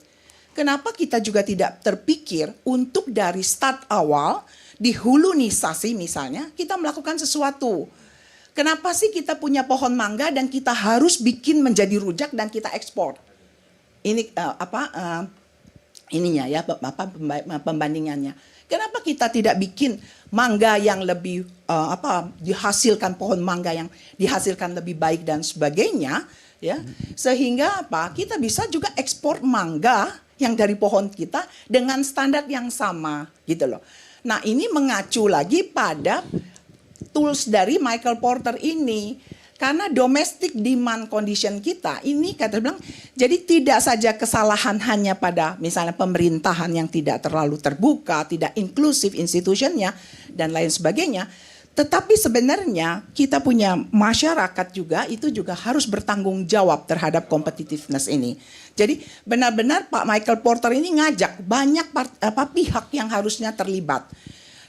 Kenapa kita juga tidak terpikir untuk dari start awal, di hulunisasi misalnya, kita melakukan sesuatu? Kenapa sih kita punya pohon mangga dan kita harus bikin menjadi rujak dan kita ekspor? Ini ininya ya, pembandingannya. Kenapa kita tidak bikin mangga yang lebih dihasilkan, pohon mangga yang dihasilkan lebih baik dan sebagainya ya, sehingga kita bisa juga ekspor mangga yang dari pohon kita dengan standar yang sama gitu loh. Nah, ini mengacu lagi pada tools dari Michael Porter ini. Karena domestic demand condition kita ini kata bilang, jadi tidak saja kesalahan hanya pada misalnya pemerintahan yang tidak terlalu terbuka, tidak inklusif institutionnya dan lain sebagainya. Tetapi sebenarnya kita punya masyarakat juga itu juga harus bertanggung jawab terhadap competitiveness ini. Jadi benar-benar Pak Michael Porter ini ngajak banyak pihak yang harusnya terlibat.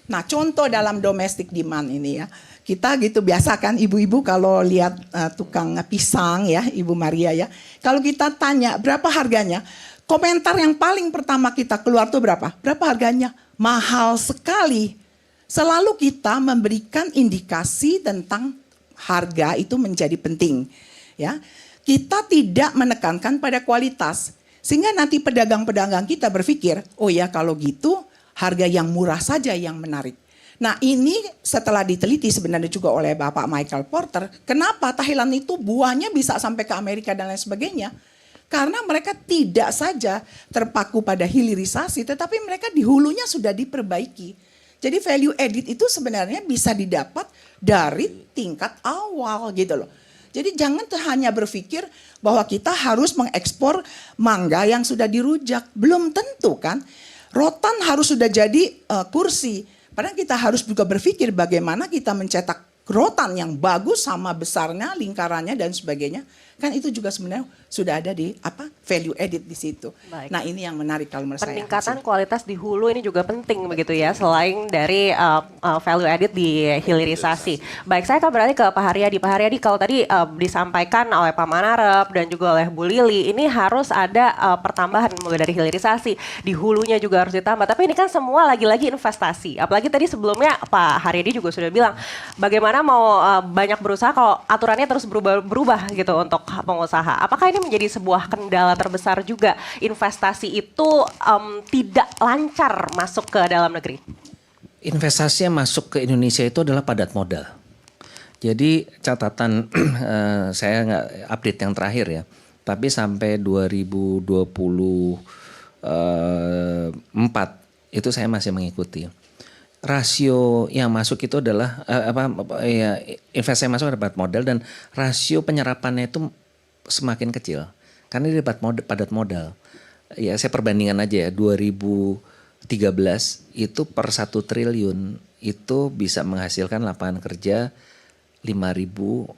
Nah, contoh dalam domestic demand ini ya. Kita gitu biasa kan ibu-ibu kalau lihat tukang pisang ya, Ibu Maria ya. Kalau kita tanya berapa harganya, komentar yang paling pertama kita keluar tuh berapa? Berapa harganya? Mahal sekali. Selalu kita memberikan indikasi tentang harga itu menjadi penting ya. kita tidak menekankan pada kualitas. Sehingga nanti pedagang-pedagang kita berpikir, oh ya kalau gitu harga yang murah saja yang menarik. Nah ini setelah diteliti sebenarnya juga oleh Bapak Michael Porter, kenapa Thailand itu buahnya bisa sampai ke Amerika dan lain sebagainya. Karena mereka tidak saja terpaku pada hilirisasi, tetapi mereka di hulunya sudah diperbaiki. Jadi value added itu sebenarnya bisa didapat dari tingkat awal gitu loh. Jadi jangan hanya berpikir bahwa kita harus mengekspor mangga yang sudah dirujak. Belum tentu kan. Rotan harus sudah jadi kursi. Padahal kita harus juga berpikir bagaimana kita mencetak rotan yang bagus sama besarnya, lingkarannya dan sebagainya. Kan itu juga sebenarnya sudah ada di value added di situ. Baik. Nah ini yang menarik kalau menurut saya. Peningkatan kualitas di hulu ini juga penting begitu ya, selain dari value added di hilirisasi. Baik, saya akan beralih ke Pak Haryadi. Pak Haryadi, kalau tadi disampaikan oleh Pak Manarep dan juga oleh Bu Lili, ini harus ada pertambahan mulai dari hilirisasi, di hulunya juga harus ditambah. Tapi ini kan semua lagi-lagi investasi. Apalagi tadi sebelumnya Pak Haryadi juga sudah bilang, bagaimana mau banyak berusaha kalau aturannya terus berubah gitu untuk pengusaha. Apakah ini menjadi sebuah kendala terbesar juga, investasi itu tidak lancar masuk ke dalam negeri? Investasi yang masuk ke Indonesia itu adalah padat modal. Jadi catatan saya nggak update yang terakhir ya, tapi sampai 2024 itu saya masih mengikuti. Rasio yang masuk itu adalah investasi yang masuk ada padat modal, dan rasio penyerapannya itu semakin kecil karena dia padat modal. Ya saya perbandingan aja ya, 2013 itu per 1 triliun itu bisa menghasilkan lapangan kerja 5.500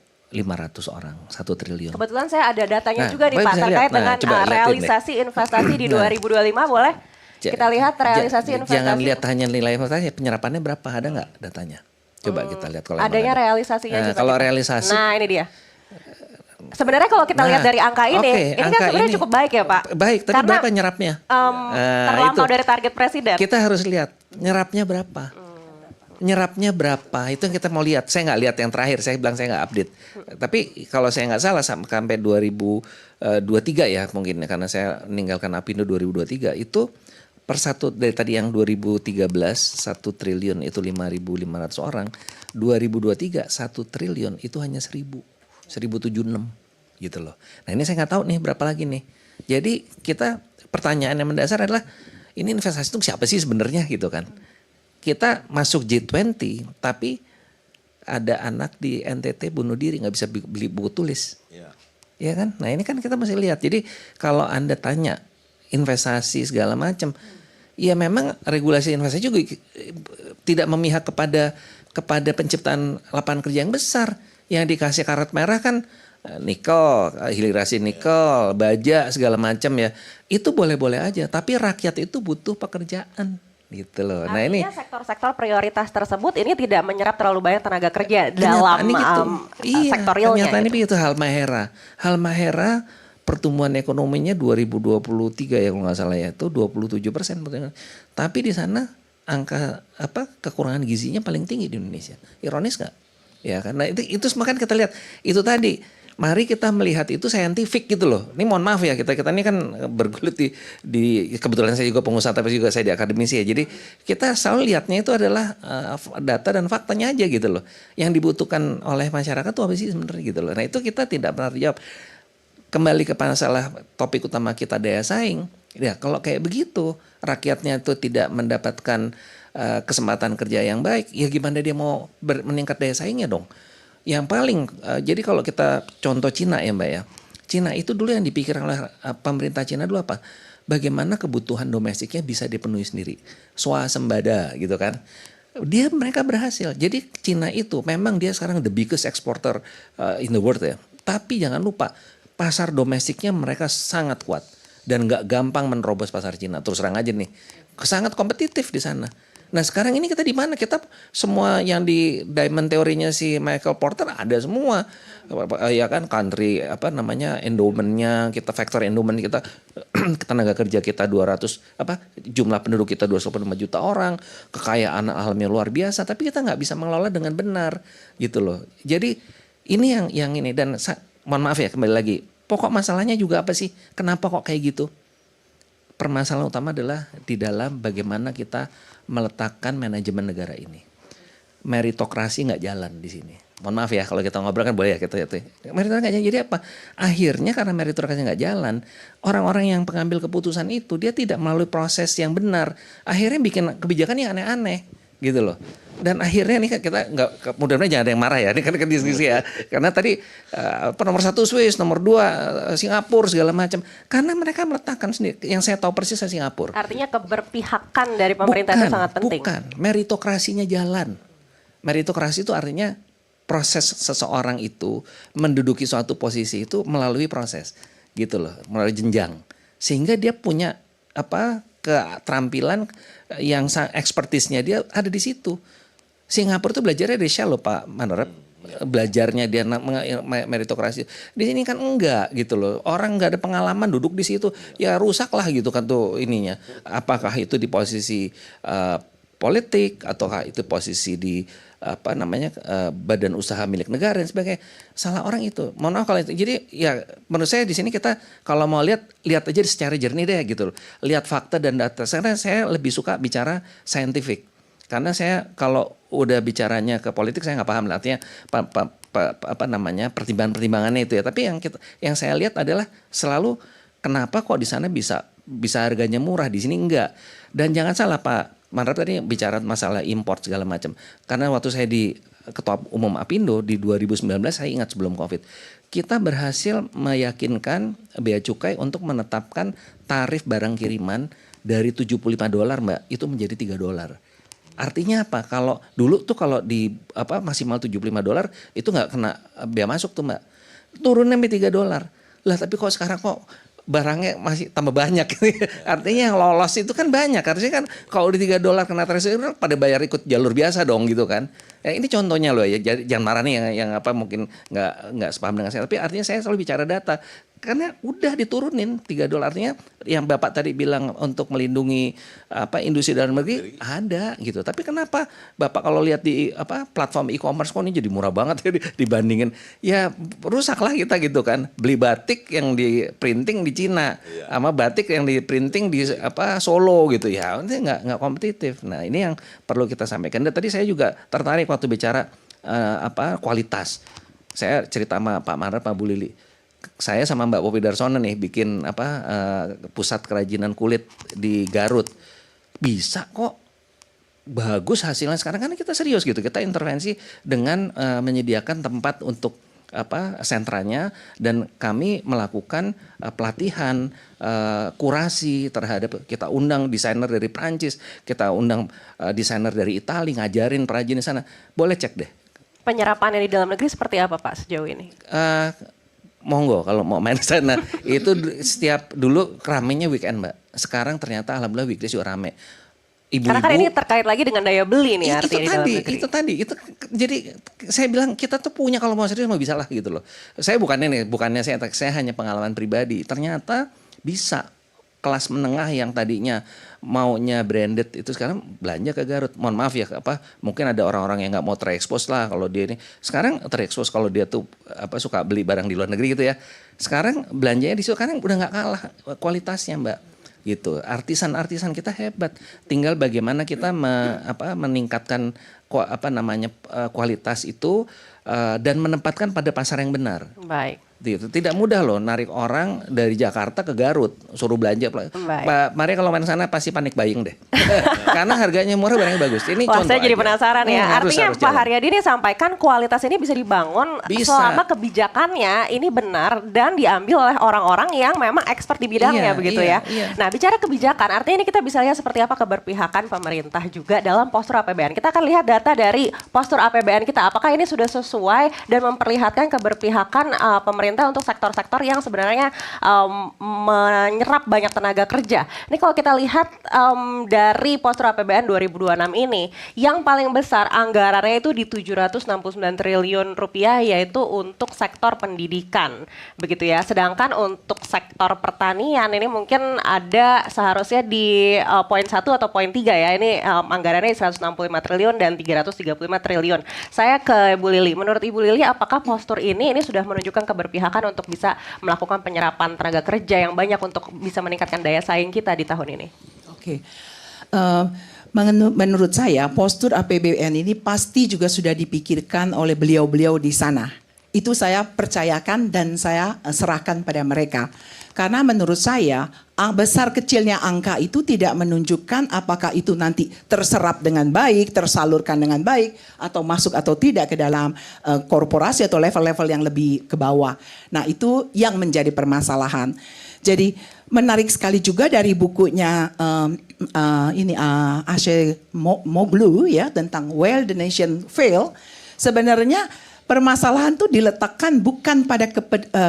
orang, 1 triliun. Kebetulan saya ada datanya juga nih Baik, Pak bisa terkait lihat. dengan Coba liatin deh. realisasi investasi di 2025, boleh? Kita lihat realisasi investasi. Jangan lihat hanya nilai investasi, penyerapannya berapa, ada nggak datanya? Coba kita lihat kalau adanya emang ada. realisasinya juga. Kalau realisasi, Nah ini dia. Sebenarnya kalau kita lihat dari angka ini, ini kan sebenarnya cukup baik ya Pak. Baik, tapi karena, berapa nyerapnya? terlampau dari target presiden. Kita harus lihat nyerapnya berapa. Nyerapnya berapa, itu yang kita mau lihat. Saya nggak lihat yang terakhir, saya bilang saya nggak update. Tapi kalau saya nggak salah sampai 2023 ya mungkin, karena saya meninggalkan Apindo 2023, itu per satu dari tadi yang 2013 1 triliun itu 5.500 orang, 2023 1 triliun itu hanya 1.076 gitu loh. Nah ini saya nggak tahu nih berapa lagi nih. Jadi kita pertanyaan yang mendasar adalah ini investasi itu siapa sih sebenarnya gitu kan? Kita masuk G20 tapi ada anak di NTT bunuh diri nggak bisa beli buku tulis, ya kan? Nah ini kan kita masih lihat. Jadi kalau Anda tanya investasi segala macam, ya memang regulasi investasi juga tidak memihak kepada penciptaan lapangan kerja yang besar. Yang dikasih karet merah kan nikel, hilirisasi nikel, baja segala macam ya. Itu boleh-boleh aja, tapi rakyat itu butuh pekerjaan gitu loh. Nah ini sektor-sektor prioritas tersebut ini tidak menyerap terlalu banyak tenaga kerja dalam sektor realnya. Kenyataan ini begitu. Halmahera pertumbuhan ekonominya 2023 ya kalau nggak salah ya itu 27%. Tapi di sana angka kekurangan gizinya paling tinggi di Indonesia. Ironis nggak? Ya karena itu semua kan kita lihat itu tadi. Mari kita melihat itu saintifik gitu loh. Ini mohon maaf ya kita ini kan bergulit di kebetulan saya juga pengusaha tapi juga saya di akademisi ya. Jadi kita selalu lihatnya itu adalah data dan faktanya aja gitu loh. Yang dibutuhkan oleh masyarakat tuh apa sih sebenarnya gitu loh. Nah itu kita tidak pernah dijawab. Kembali ke masalah topik utama kita daya saing. Ya kalau kayak begitu rakyatnya itu tidak mendapatkan kesempatan kerja yang baik. Ya gimana dia mau meningkat daya saingnya dong. Yang paling, jadi kalau kita contoh Cina ya Mbak ya. Cina itu dulu yang dipikirkan oleh pemerintah Cina dulu apa? Bagaimana kebutuhan domestiknya bisa dipenuhi sendiri. Swasembada gitu kan. Mereka berhasil. Jadi Cina itu memang dia sekarang the biggest exporter in the world ya. Tapi jangan lupa pasar domestiknya mereka sangat kuat. Dan gak gampang menerobos pasar Cina. Terus terang aja nih. Sangat kompetitif di sana. Nah sekarang ini kita di mana? Kita semua yang di diamond teorinya si Michael Porter ada semua, ya kan country endowmentnya kita factor endowment kita tenaga kerja kita 200 jumlah penduduk kita 225 juta orang, kekayaan alamnya luar biasa, tapi kita nggak bisa mengelola dengan benar gitu loh. Jadi ini yang ini dan mohon maaf ya kembali lagi Pokok masalahnya juga apa sih? Kenapa kok kayak gitu? Permasalahan utama adalah di dalam bagaimana kita meletakkan manajemen negara ini. Meritokrasi nggak jalan di sini. Mohon maaf ya kalau kita ngobrol kan boleh ya kita itu. Meritokrasi nggak jalan. Jadi apa? Akhirnya karena meritokrasi nggak jalan, orang-orang yang pengambil keputusan itu dia tidak melalui proses yang benar. Akhirnya bikin kebijakan yang aneh-aneh gitu loh. Dan akhirnya nih kita nggak, mudah-mudahan jangan ada yang marah ya. Ini kan diskusi ya. Karena tadi nomor 1 Swiss, nomor 2 Singapura segala macam. Karena mereka meletakkan sendiri. Yang saya tahu persis Singapura. Artinya keberpihakan dari pemerintah itu sangat penting. Bukan, meritokrasinya jalan. Meritokrasi itu artinya proses seseorang itu menduduki suatu posisi itu melalui proses gitu loh, melalui jenjang. Sehingga dia punya keterampilan yang ekspertisnya dia ada di situ. Singapura itu belajarnya dari Shell loh Pak Manarep. Belajarnya dia meritokrasi. Di sini kan enggak gitu loh. Orang enggak ada pengalaman duduk di situ, ya rusak lah gitu kan tuh ininya. Apakah itu di posisi politik ataukah itu posisi di badan usaha milik negara dan sebagainya. Salah orang itu. Mohon maaf kalau itu. Jadi ya menurut saya di sini kita kalau mau lihat aja secara jernih deh gitu loh. Lihat fakta dan data. Karena saya lebih suka bicara scientific. Karena saya kalau udah bicaranya ke politik saya nggak paham. Artinya pertimbangan-pertimbangannya itu ya. Tapi yang saya lihat adalah selalu kenapa kok di sana bisa harganya murah, di sini enggak. Dan jangan salah Pak Manrap tadi bicara masalah import segala macam. Karena waktu saya di Ketua Umum Apindo di 2019, saya ingat sebelum COVID, kita berhasil meyakinkan Bea Cukai untuk menetapkan tarif barang kiriman dari $75 Mbak, itu menjadi $3. Artinya apa? Kalau dulu tuh kalau di maksimal $75 itu nggak kena bea masuk tuh Mbak. Turunnya $3. Lah tapi kok sekarang kok barangnya masih tambah banyak. Artinya yang lolos itu kan banyak. Artinya kan kalau di $3 kena threshold pada bayar ikut jalur biasa dong gitu kan. Ya, ini contohnya loh ya. Jangan marah nih yang mungkin nggak sepaham dengan saya. Tapi artinya saya selalu bicara data. Karena udah diturunin $3. Artinya yang Bapak tadi bilang untuk melindungi industri dalam negeri ada gitu. Tapi kenapa Bapak kalau lihat di platform e-commerce kok ini jadi murah banget ya dibandingin. Ya rusaklah kita gitu kan. Beli batik yang di printing di Cina sama batik yang di printing di Solo gitu ya. Ini nggak kompetitif. Nah, ini yang perlu kita sampaikan. Dan tadi saya juga tertarik waktu bicara kualitas. Saya cerita sama Pak Manrap, Pak Bu Lili. Saya sama Mbak Popi Darsono nih bikin pusat kerajinan kulit di Garut. Bisa kok bagus hasilnya sekarang karena kita serius gitu. Kita intervensi dengan menyediakan tempat untuk sentranya dan kami melakukan pelatihan kurasi terhadap, kita undang desainer dari Prancis, kita undang desainer dari Italia ngajarin perajin di sana. Boleh cek deh. Penyerapannya di dalam negeri seperti apa Pak sejauh ini? Monggo kalau mau main sana. Itu dulu ramenya weekend Mbak. Sekarang ternyata alhamdulillah weekday juga rame. Ibu-ibu, karena kan ini terkait lagi dengan daya beli nih artinya di dalam negeri. Itu tadi. Jadi saya bilang kita tuh punya kalau mau serius mau bisa lah gitu loh. Saya bukannya saya hanya pengalaman pribadi. Ternyata bisa. Kelas menengah yang tadinya maunya branded itu sekarang belanja ke Garut. Mohon maaf ya mungkin ada orang-orang yang nggak mau terekspos lah kalau dia ini. Sekarang terekspos kalau dia tuh suka beli barang di luar negeri gitu ya. Sekarang belanjanya di situ karena udah nggak kalah kualitasnya Mbak. Gitu. Artisan kita hebat. Tinggal bagaimana kita meningkatkan kualitas itu dan menempatkan pada pasar yang benar. Baik. Gitu. Tidak mudah loh narik orang dari Jakarta ke Garut suruh belanja. Pak Maria kalau main sana pasti panik buying deh. Karena harganya murah, barangnya bagus. Ini wah, contoh saya jadi aja. penasaran ya. Artinya Pak Haryadi ini sampaikan kualitas ini bisa dibangun selama kebijakannya ini benar dan diambil oleh orang-orang yang memang expert di bidangnya begitu ya. Nah, bicara kebijakan, artinya ini kita bisa lihat seperti apa keberpihakan pemerintah juga dalam postur APBN. Kita akan lihat data dari postur APBN kita. Apakah ini sudah sesuai dan memperlihatkan keberpihakan pemerintah untuk sektor-sektor yang sebenarnya menyerap banyak tenaga kerja. Ini kalau kita lihat dari postur APBN 2026 ini, yang paling besar anggarannya itu di 769 triliun rupiah yaitu untuk sektor pendidikan. Begitu ya. Sedangkan untuk sektor pertanian ini mungkin ada seharusnya di poin 1 atau poin 3 ya. Ini anggarannya 165 triliun dan 335 triliun. Saya ke Ibu Lili. Menurut Ibu Lili apakah postur ini sudah menunjukkan keberpihakan keberpihakan untuk bisa melakukan penyerapan tenaga kerja yang banyak untuk bisa meningkatkan daya saing kita di tahun ini? Oke. Menurut saya postur APBN ini pasti juga sudah dipikirkan oleh beliau-beliau di sana. Itu saya percayakan dan saya serahkan pada mereka. Karena menurut saya besar kecilnya angka itu tidak menunjukkan apakah itu nanti terserap dengan baik, tersalurkan dengan baik, atau masuk atau tidak ke dalam korporasi atau level-level yang lebih ke bawah. Nah itu yang menjadi permasalahan. Jadi menarik sekali juga dari bukunya Ashe Moglu ya tentang Where the Nation Fail. Sebenarnya permasalahan itu diletakkan bukan pada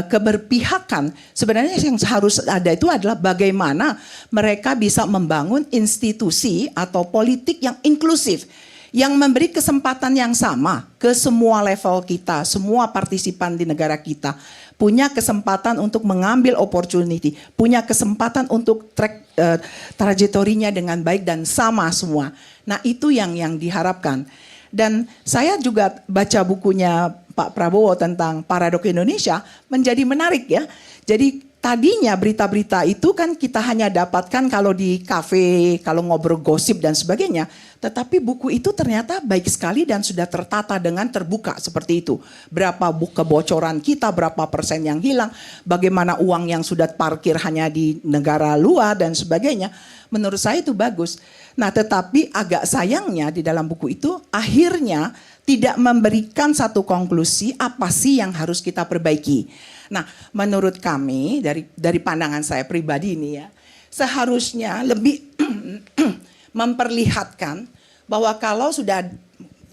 keberpihakan. Sebenarnya yang harus ada itu adalah bagaimana mereka bisa membangun institusi atau politik yang inklusif, yang memberi kesempatan yang sama ke semua level kita, semua partisipan di negara kita. Punya kesempatan untuk mengambil opportunity, punya kesempatan untuk trajektorinya dengan baik dan sama semua. Nah itu yang diharapkan. Dan saya juga baca bukunya Pak Prabowo tentang Paradok Indonesia menjadi menarik ya. Jadi tadinya berita-berita itu kan kita hanya dapatkan kalau di kafe, kalau ngobrol gosip dan sebagainya. Tetapi buku itu ternyata baik sekali dan sudah tertata dengan terbuka seperti itu. Berapa kebocoran kita, berapa persen yang hilang, bagaimana uang yang sudah parkir hanya di negara luar dan sebagainya. Menurut saya itu bagus. Nah tetapi agak sayangnya di dalam buku itu akhirnya tidak memberikan satu konklusi apa sih yang harus kita perbaiki. Nah menurut kami dari pandangan saya pribadi ini ya, seharusnya lebih memperlihatkan bahwa kalau sudah,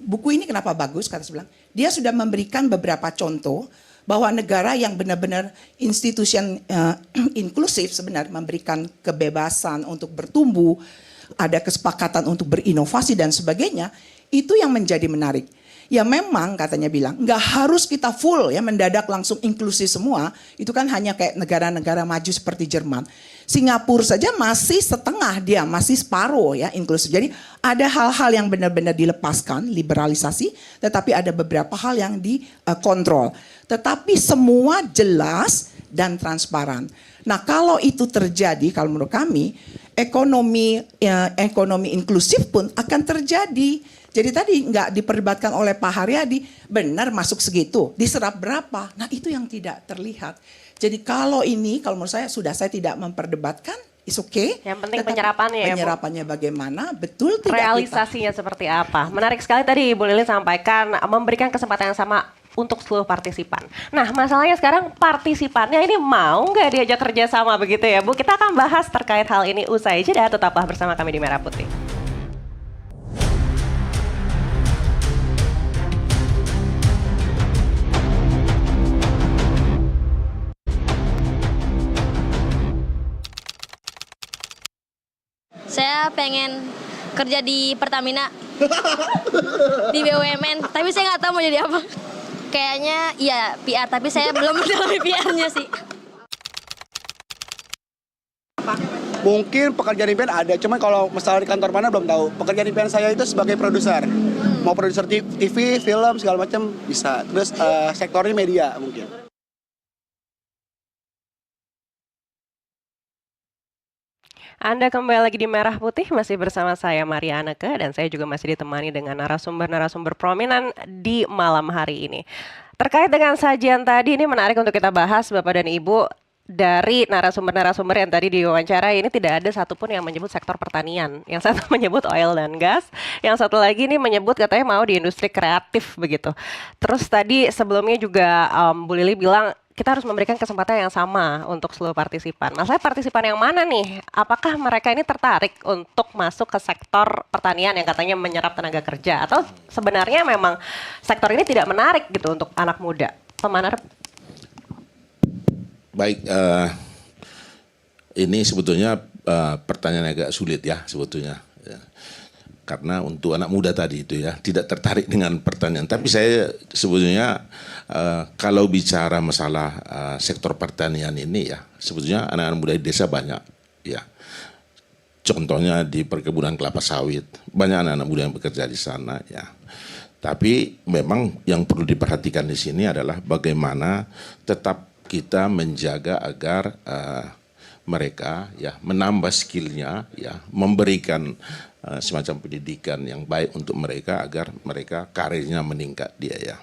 buku ini kenapa bagus kata saya bilang, dia sudah memberikan beberapa contoh bahwa negara yang benar-benar institusi inklusif sebenarnya memberikan kebebasan untuk bertumbuh, ada kesepakatan untuk berinovasi dan sebagainya, itu yang menjadi menarik. Ya memang katanya bilang nggak harus kita full ya mendadak langsung inklusif semua. Itu kan hanya kayak negara-negara maju seperti Jerman. Singapura saja masih setengah, dia masih separuh ya inklusif. Jadi ada hal-hal yang benar-benar dilepaskan, liberalisasi, tetapi ada beberapa hal yang dikontrol. Tetapi semua jelas dan transparan. Nah kalau itu terjadi, kalau menurut kami ekonomi inklusif pun akan terjadi. Jadi tadi nggak diperdebatkan oleh Pak Haryadi, benar masuk segitu, diserap berapa? Nah itu yang tidak terlihat. Jadi kalau menurut saya saya tidak memperdebatkan, is okay. Yang penting penyerapannya ya, penyerapannya bagaimana, betul tidak realisasinya seperti apa. Menarik sekali tadi Ibu Lilin sampaikan memberikan kesempatan yang sama untuk seluruh partisipan. Nah masalahnya sekarang partisipannya ini mau nggak diajak kerja sama begitu ya Bu? Kita akan bahas terkait hal ini usai jeda, tetaplah bersama kami di Merah Putih. Saya pengen kerja di Pertamina, di BUMN, tapi saya nggak tahu mau jadi apa. Kayaknya iya PR, tapi saya belum mendalami PR-nya sih. Mungkin pekerjaan impian ada, cuman kalau masalah di kantor mana belum tahu. Pekerjaan impian saya itu sebagai produser, mau produser TV, film segala macam bisa. Terus sektornya media mungkin. Anda kembali lagi di Merah Putih, masih bersama saya Maria Aneke, dan saya juga masih ditemani dengan narasumber-narasumber prominent di malam hari ini. Terkait dengan sajian tadi, ini menarik untuk kita bahas Bapak dan Ibu. Dari narasumber-narasumber yang tadi diwawancara ini tidak ada satupun yang menyebut sektor pertanian. Yang satu menyebut oil dan gas, yang satu lagi ini menyebut katanya mau di industri kreatif begitu. Terus tadi sebelumnya juga Bu Lili bilang kita harus memberikan kesempatan yang sama untuk seluruh partisipan. Masalahnya partisipan yang mana nih? Apakah mereka ini tertarik untuk masuk ke sektor pertanian yang katanya menyerap tenaga kerja? Atau sebenarnya memang sektor ini tidak menarik gitu untuk anak muda? Pak Manar? Baik, ini sebetulnya pertanyaan agak sulit ya sebetulnya. Ya. Karena untuk anak muda tadi itu ya tidak tertarik dengan pertanian. Tapi saya sebetulnya kalau bicara masalah sektor pertanian ini ya sebetulnya anak-anak muda di desa banyak ya. Contohnya di perkebunan kelapa sawit banyak anak-anak muda yang bekerja di sana ya. Tapi memang yang perlu diperhatikan di sini adalah bagaimana tetap kita menjaga agar mereka ya menambah skillnya, ya memberikan semacam pendidikan yang baik untuk mereka agar mereka karirnya meningkat dia ya.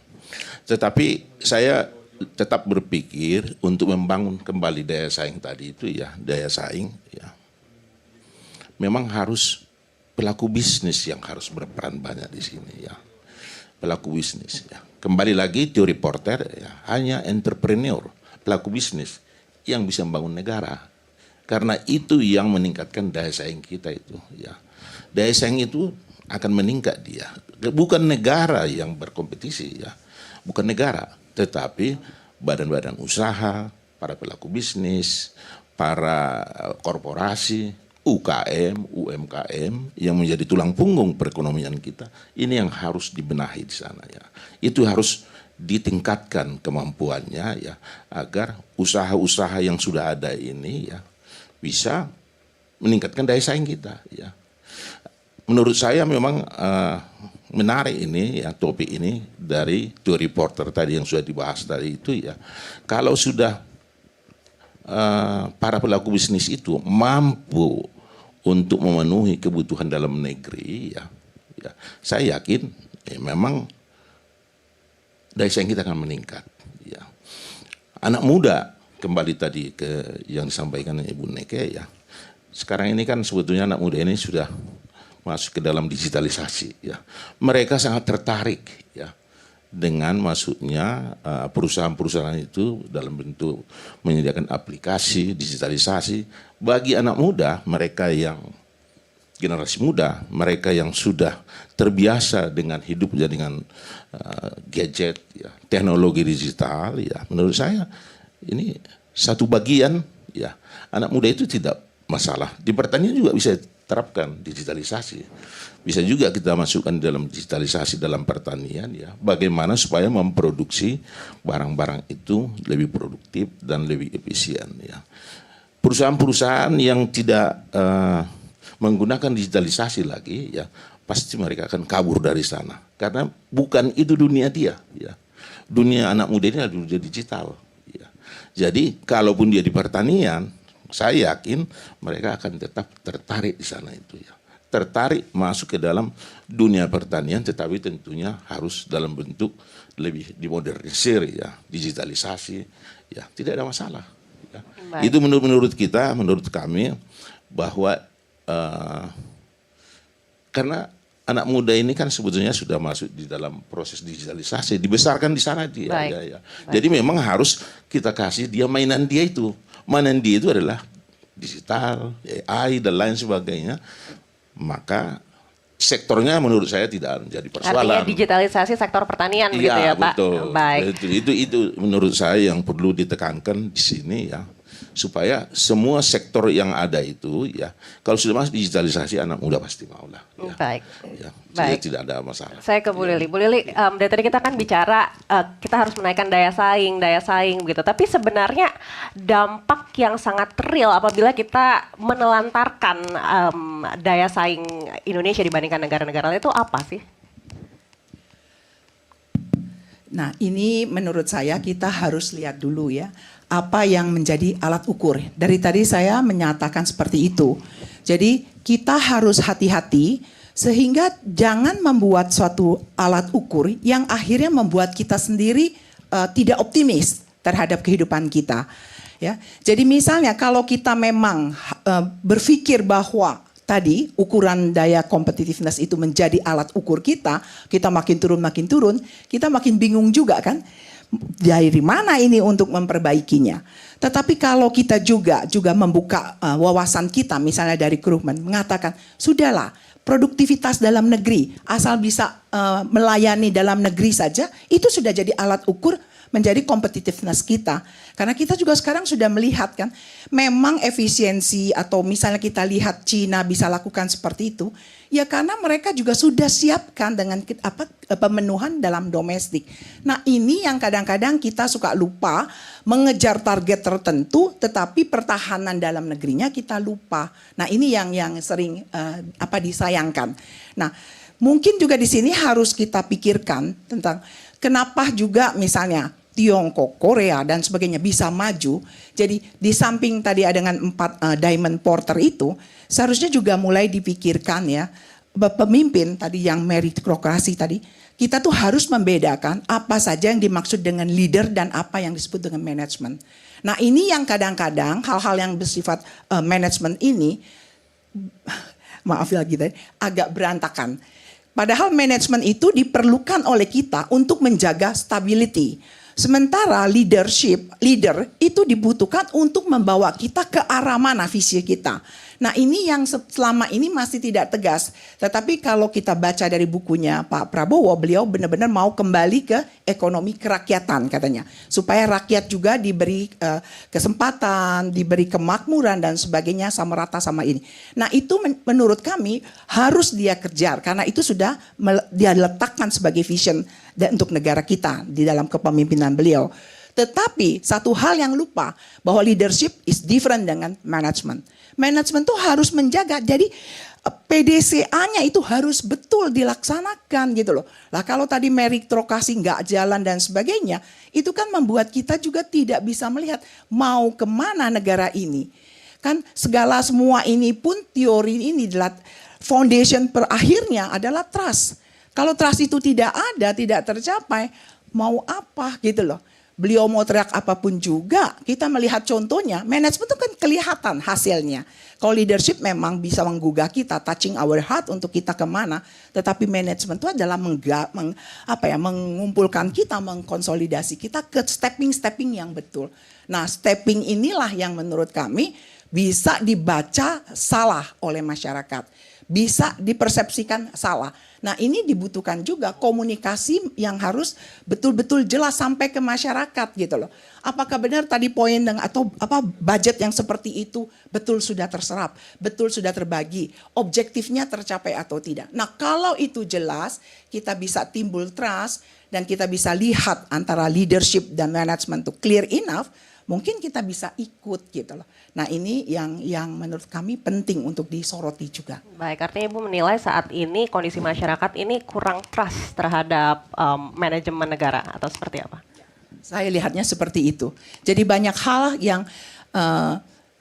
Tetapi saya tetap berpikir untuk membangun kembali daya saing tadi itu ya, daya saing ya. Memang harus pelaku bisnis yang harus berperan banyak di sini ya. Pelaku bisnis ya. Kembali lagi teori Porter ya, hanya entrepreneur, pelaku bisnis yang bisa membangun negara. Karena itu yang meningkatkan daya saing kita itu ya. Daya saing itu akan meningkat dia. Bukan negara yang berkompetisi ya. Bukan negara, tetapi badan-badan usaha, para pelaku bisnis, para korporasi, UKM, UMKM yang menjadi tulang punggung perekonomian kita. Ini yang harus dibenahi di sana ya. Itu harus ditingkatkan kemampuannya ya, agar usaha-usaha yang sudah ada ini ya bisa meningkatkan daya saing kita ya. Menurut saya memang menarik ini ya, topik ini dari teori Porter tadi yang sudah dibahas tadi itu ya. Kalau sudah para pelaku bisnis itu mampu untuk memenuhi kebutuhan dalam negeri ya, ya saya yakin memang daya saing kita akan meningkat ya. Anak muda, kembali tadi ke yang disampaikan Ibu Neke ya. Sekarang ini kan sebetulnya anak muda ini sudah masuk ke dalam digitalisasi ya. Mereka sangat tertarik ya dengan masuknya perusahaan-perusahaan itu dalam bentuk menyediakan aplikasi digitalisasi bagi anak muda, mereka yang generasi muda, mereka yang sudah terbiasa dengan hidupnya dengan gadget ya, teknologi digital ya. Menurut saya ini satu bagian ya, anak muda itu tidak masalah. Di pertanian juga bisa terapkan digitalisasi. Bisa juga kita masukkan dalam digitalisasi dalam pertanian ya. Bagaimana supaya memproduksi barang-barang itu lebih produktif dan lebih efisien ya. Perusahaan-perusahaan yang tidak menggunakan digitalisasi lagi ya, pasti mereka akan kabur dari sana. Karena bukan itu dunia dia ya. Dunia anak muda ini adalah dunia digital. Jadi kalaupun dia di pertanian, saya yakin mereka akan tetap tertarik di sana itu ya. Tertarik masuk ke dalam dunia pertanian, tetapi tentunya harus dalam bentuk lebih dimodernisir ya, digitalisasi ya, tidak ada masalah. Ya. Itu menurut kita, menurut kami bahwa karena anak muda ini kan sebetulnya sudah masuk di dalam proses digitalisasi, dibesarkan di sana dia. Ya. Jadi memang harus kita kasih dia mainan dia itu. Mainan dia itu adalah digital, AI dan lain sebagainya. Maka sektornya menurut saya tidak menjadi persoalan. Artinya digitalisasi sektor pertanian begitu ya Pak? Betul. Baik. Itu menurut saya yang perlu ditekankan di sini ya. Supaya semua sektor yang ada itu ya, kalau sudah masuk digitalisasi anak muda pasti mau lah. Ya. Baik. Ya, Baik. tidak ada masalah. Saya ke Bu Lili. Bu Lili, dari tadi kita kan bicara kita harus menaikkan daya saing begitu. Tapi sebenarnya dampak yang sangat real apabila kita menelantarkan daya saing Indonesia dibandingkan negara-negara lain itu apa sih? Nah, ini menurut saya kita harus lihat dulu ya, apa yang menjadi alat ukur. Dari tadi saya menyatakan seperti itu. Jadi kita harus hati-hati sehingga jangan membuat suatu alat ukur yang akhirnya membuat kita sendiri tidak optimis terhadap kehidupan kita. Ya, jadi misalnya kalau kita memang berpikir bahwa tadi ukuran daya competitiveness itu menjadi alat ukur kita makin turun, kita makin bingung juga kan. Dari mana ini untuk memperbaikinya. Tetapi kalau kita juga membuka wawasan kita, misalnya dari Krugman mengatakan, sudahlah produktivitas dalam negeri, asal bisa melayani dalam negeri saja, itu sudah jadi alat ukur menjadi competitiveness kita. Karena kita juga sekarang sudah melihat kan, memang efisiensi atau misalnya kita lihat Cina bisa lakukan seperti itu, ya karena mereka juga sudah siapkan dengan pemenuhan dalam domestik. Nah ini yang kadang-kadang kita suka lupa mengejar target tertentu, tetapi pertahanan dalam negerinya kita lupa. Nah ini yang sering disayangkan. Nah mungkin juga di sini harus kita pikirkan tentang kenapa juga misalnya Tiongkok, Korea dan sebagainya bisa maju. Jadi di samping tadi ada dengan 4 Diamond Porter itu, seharusnya juga mulai dipikirkan ya, pemimpin tadi yang meritokrasi tadi, kita tuh harus membedakan apa saja yang dimaksud dengan leader dan apa yang disebut dengan manajemen. Nah ini yang kadang-kadang hal-hal yang bersifat manajemen ini, maaf lagi tadi, agak berantakan. Padahal manajemen itu diperlukan oleh kita untuk menjaga stability. Sementara leader itu dibutuhkan untuk membawa kita ke arah mana visi kita. Nah ini yang selama ini masih tidak tegas. Tetapi kalau kita baca dari bukunya Pak Prabowo, beliau benar-benar mau kembali ke ekonomi kerakyatan katanya. Supaya rakyat juga diberi kesempatan, diberi kemakmuran dan sebagainya sama rata sama ini. Nah itu menurut kami harus dia kejar. Karena itu sudah dia letakkan sebagai vision untuk negara kita di dalam kepemimpinan beliau. Tetapi satu hal yang lupa bahwa leadership is different dengan management. Manajemen tuh harus menjaga. Jadi PDCA-nya itu harus betul dilaksanakan gitu loh. Lah kalau tadi meritokrasi nggak jalan dan sebagainya, itu kan membuat kita juga tidak bisa melihat mau kemana negara ini. Kan semua ini pun teori ini adalah foundation perakhirnya adalah trust. Kalau trust itu tidak ada, tidak tercapai, mau apa gitu loh. Beliau mau teriak apapun juga, kita melihat contohnya, manajemen itu kan kelihatan hasilnya. Kalau leadership memang bisa menggugah kita, touching our heart untuk kita kemana. Tetapi manajemen itu adalah mengumpulkan kita, mengkonsolidasi kita ke stepping yang betul. Nah stepping inilah yang menurut kami bisa dibaca salah oleh masyarakat. Bisa dipersepsikan salah. Nah ini dibutuhkan juga komunikasi yang harus betul-betul jelas sampai ke masyarakat gitu loh. Apakah benar tadi poin atau budget yang seperti itu betul sudah terserap, betul sudah terbagi, objektifnya tercapai atau tidak. Nah kalau itu jelas kita bisa timbul trust dan kita bisa lihat antara leadership dan management itu clear enough, mungkin kita bisa ikut gitu loh. Nah ini yang menurut kami penting untuk disoroti juga. Baik, artinya Ibu menilai saat ini kondisi masyarakat ini kurang trust terhadap manajemen negara atau seperti apa? Saya lihatnya seperti itu. Jadi banyak hal yang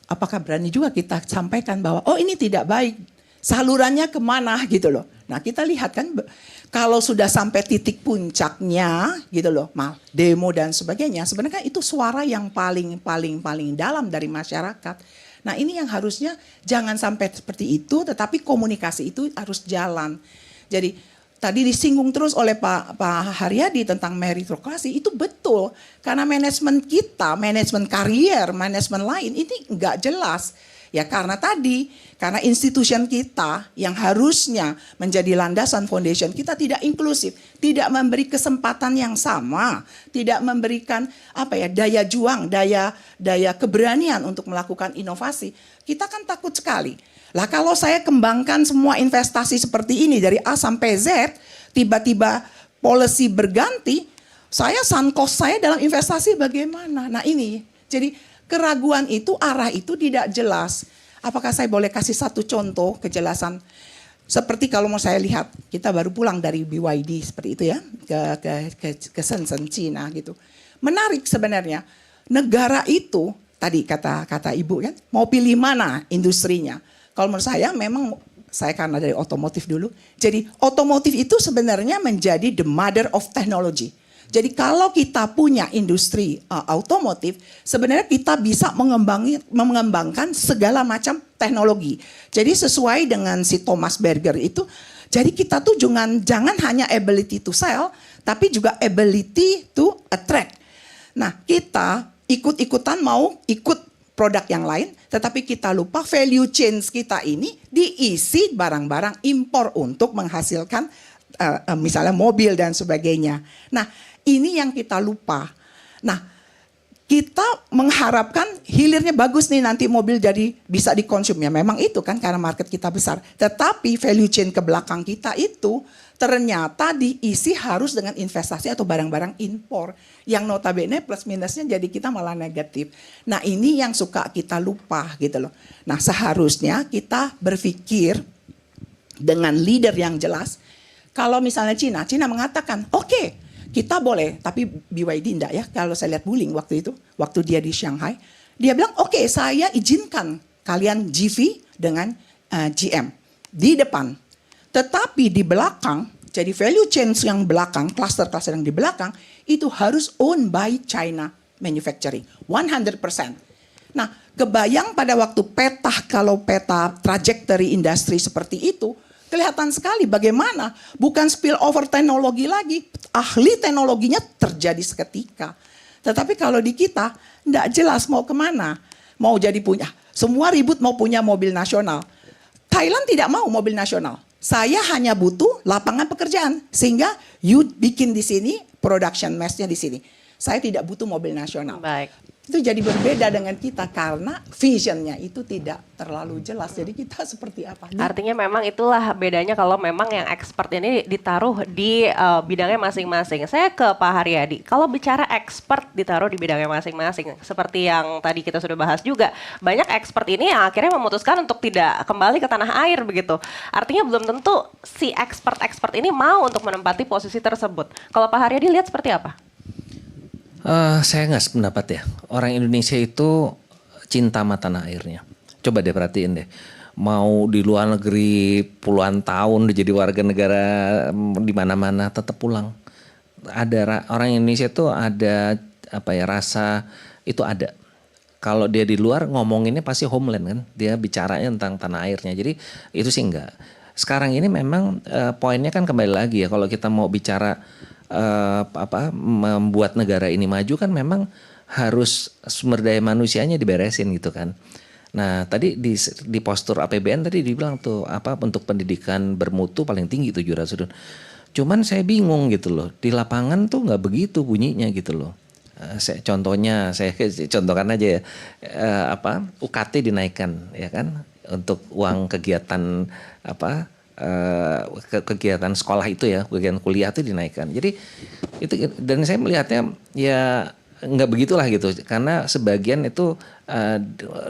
apakah berani juga kita sampaikan bahwa oh ini tidak baik, salurannya kemana gitu loh. Nah kita lihat kan kalau sudah sampai titik puncaknya gitu loh, demo dan sebagainya, sebenarnya itu suara yang paling dalam dari masyarakat. Nah ini yang harusnya jangan sampai seperti itu, tetapi komunikasi itu harus jalan. Jadi tadi disinggung terus oleh Pak Haryadi tentang meritokrasi, itu betul. Karena manajemen kita, manajemen karier, manajemen lain ini enggak jelas. Ya karena institusi kita yang harusnya menjadi landasan foundation kita tidak inklusif, tidak memberi kesempatan yang sama, tidak memberikan daya juang, daya keberanian untuk melakukan inovasi. Kita kan takut sekali. Lah kalau saya kembangkan semua investasi seperti ini dari A sampai Z, tiba-tiba policy berganti, sunk cost saya dalam investasi bagaimana? Nah ini, jadi keraguan itu, arah itu tidak jelas. Apakah saya boleh kasih satu contoh kejelasan? Seperti kalau mau saya lihat, kita baru pulang dari BYD seperti itu ya, ke Shenzhen, Cina gitu. Menarik sebenarnya, negara itu, tadi kata Ibu kan, mau pilih mana industrinya. Kalau menurut saya memang, saya karena dari otomotif dulu, jadi otomotif itu sebenarnya menjadi the mother of technology. Jadi kalau kita punya industri otomotif, sebenarnya kita bisa mengembangkan segala macam teknologi. Jadi sesuai dengan si Thomas Berger itu, jadi kita tuh jangan hanya ability to sell, tapi juga ability to attract. Nah kita ikut-ikutan mau ikut produk yang lain, tetapi kita lupa value chain kita ini diisi barang-barang impor untuk menghasilkan misalnya mobil dan sebagainya. Nah ini yang kita lupa. Nah, kita mengharapkan hilirnya bagus nih nanti mobil jadi bisa dikonsum. Ya memang itu kan karena market kita besar. Tetapi value chain ke belakang kita itu ternyata diisi harus dengan investasi atau barang-barang impor. Yang notabene plus minusnya jadi kita malah negatif. Nah ini yang suka kita lupa gitu loh. Nah seharusnya kita berpikir dengan leader yang jelas. Kalau misalnya Cina mengatakan oke, kita boleh, tapi BYD enggak ya. Kalau saya lihat Wuling waktu itu, waktu dia di Shanghai, dia bilang, oke, saya izinkan kalian GV dengan GM di depan. Tetapi di belakang, jadi value chain yang belakang, cluster-cluster yang di belakang, itu harus owned by China manufacturing, 100%. Nah, kebayang pada waktu kalau peta trajectory industri seperti itu, kelihatan sekali bagaimana bukan spillover teknologi lagi, ahli teknologinya terjadi seketika. Tetapi kalau di kita, tidak jelas mau kemana, mau jadi punya, semua ribut mau punya mobil nasional. Thailand tidak mau mobil nasional. Saya hanya butuh lapangan pekerjaan, sehingga you bikin di sini, production mass-nya di sini. Saya tidak butuh mobil nasional. Baik. Itu jadi berbeda dengan kita karena visionnya itu tidak terlalu jelas. Jadi kita seperti apa? Artinya memang itulah bedanya kalau memang yang expert ini ditaruh di bidangnya masing-masing. Saya ke Pak Haryadi, kalau bicara expert ditaruh di bidangnya masing-masing, seperti yang tadi kita sudah bahas juga, banyak expert ini yang akhirnya memutuskan untuk tidak kembali ke tanah air begitu. Artinya belum tentu si expert ini mau untuk menempati posisi tersebut. Kalau Pak Haryadi lihat seperti apa? Saya nggak sependapat ya. Orang Indonesia itu cinta sama tanah airnya. Coba deh perhatiin deh. Mau di luar negeri puluhan tahun jadi warga negara di mana-mana tetap pulang. Ada orang Indonesia itu ada rasa itu ada. Kalau dia di luar ngomonginnya pasti homeland kan. Dia bicaranya tentang tanah airnya. Jadi itu sih enggak. Sekarang ini memang poinnya kan kembali lagi ya. Kalau kita mau bicara membuat negara ini maju kan memang harus sumber daya manusianya diberesin gitu kan. Nah tadi di postur APBN tadi dibilang tuh untuk pendidikan bermutu paling tinggi 700 triliun. Cuman saya bingung gitu loh, di lapangan tuh nggak begitu bunyinya gitu loh. Saya contohkan aja ya, UKT dinaikkan ya kan untuk uang kegiatan kegiatan sekolah itu ya, kegiatan kuliah itu dinaikkan. Jadi itu, dan saya melihatnya ya nggak begitulah gitu, karena sebagian itu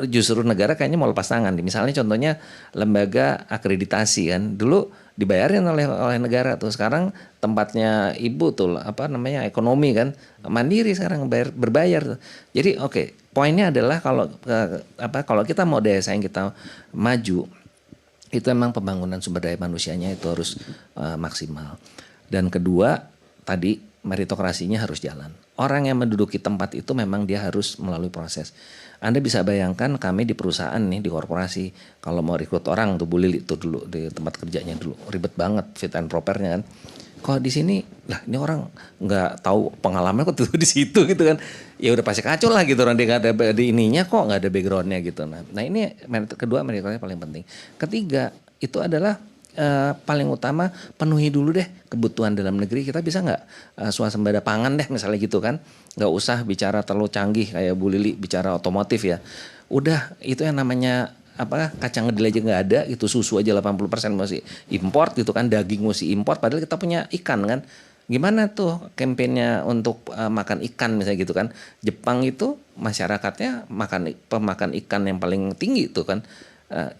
justru negara kayaknya mau lepas tangan. Misalnya contohnya lembaga akreditasi kan, dulu dibayarin oleh negara tuh, sekarang tempatnya ibu tuh ekonomi kan, mandiri sekarang berbayar tuh. Jadi poinnya adalah kalau kita mau daya saing kita maju, itu memang pembangunan sumber daya manusianya itu harus maksimal. Dan kedua, tadi meritokrasinya harus jalan. Orang yang menduduki tempat itu memang dia harus melalui proses. Anda bisa bayangkan kami di perusahaan nih, di korporasi, kalau mau rekrut orang tuh Bu Lili tuh dulu di tempat kerjanya dulu, ribet banget fit and propernya kan. Kalau di sini, lah ini orang nggak tahu pengalaman kok tuh di situ gitu kan. Ya udah pasti kacau lah gitu, orang dia nggak ada di ininya kok, nggak ada backgroundnya gitu. Nah ini kedua meritokrasi paling penting. Ketiga itu adalah paling utama, penuhi dulu deh kebutuhan dalam negeri. Kita bisa nggak swasembada pangan deh misalnya gitu kan. Nggak usah bicara terlalu canggih kayak Bu Lili bicara otomotif ya. Udah itu yang namanya kacang kedelai aja nggak ada, itu susu aja 80% masih import gitu kan, daging masih import, padahal kita punya ikan kan. Gimana tuh kampanyenya untuk makan ikan misalnya gitu kan. Jepang itu masyarakatnya pemakan ikan yang paling tinggi tuh kan.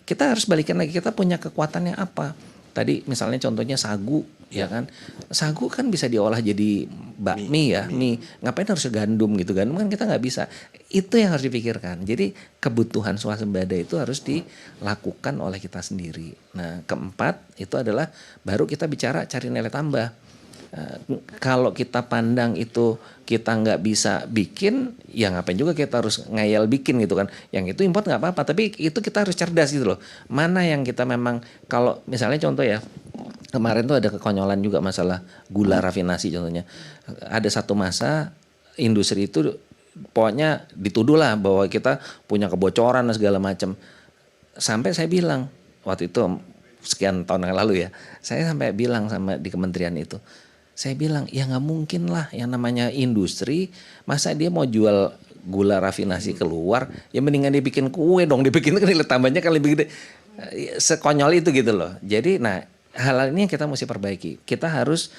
Kita harus balikin lagi, kita punya kekuatannya apa. Tadi misalnya contohnya sagu ya kan. Sagu kan bisa diolah jadi bakmi ya, mie. Ngapain harus gandum gitu, gandum kan kita nggak bisa. Itu yang harus dipikirkan. Jadi kebutuhan swasembada itu harus dilakukan oleh kita sendiri. Nah keempat itu adalah baru kita bicara cari nilai tambah. Kalau kita pandang itu kita nggak bisa bikin, ya ngapain juga kita harus ngayal bikin gitu kan. Yang itu import nggak apa-apa, tapi itu kita harus cerdas gitu loh. Mana yang kita memang, kalau misalnya contoh ya, kemarin tuh ada kekonyolan juga masalah gula rafinasi contohnya. Ada satu masa industri itu pokoknya dituduh lah bahwa kita punya kebocoran dan segala macam. Sampai saya bilang waktu itu sekian tahun yang lalu ya, saya sampai bilang sama di kementerian itu, saya bilang ya nggak mungkin lah yang namanya industri, masa dia mau jual gula rafinasi keluar, ya mendingan dia bikin kue dong, dibikin nilai tambahnya kan lebih gede. Sekonyol itu gitu loh. Jadi nah hal ini yang kita mesti perbaiki. Kita harus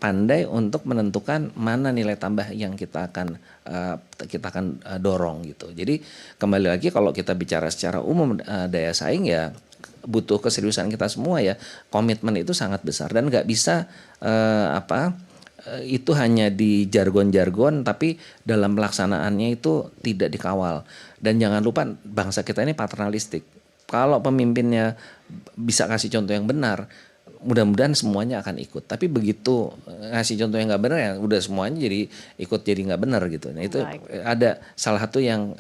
pandai untuk menentukan mana nilai tambah yang kita akan dorong gitu. Jadi kembali lagi kalau kita bicara secara umum daya saing ya butuh keseriusan kita semua ya. Komitmen itu sangat besar dan nggak bisa itu hanya di jargon-jargon tapi dalam pelaksanaannya itu tidak dikawal. Dan jangan lupa bangsa kita ini paternalistik. Kalau pemimpinnya bisa kasih contoh yang benar, mudah-mudahan semuanya akan ikut. Tapi begitu ngasih contoh yang nggak benar ya udah semuanya jadi ikut jadi nggak benar gitu. Nah itu ada salah satu yang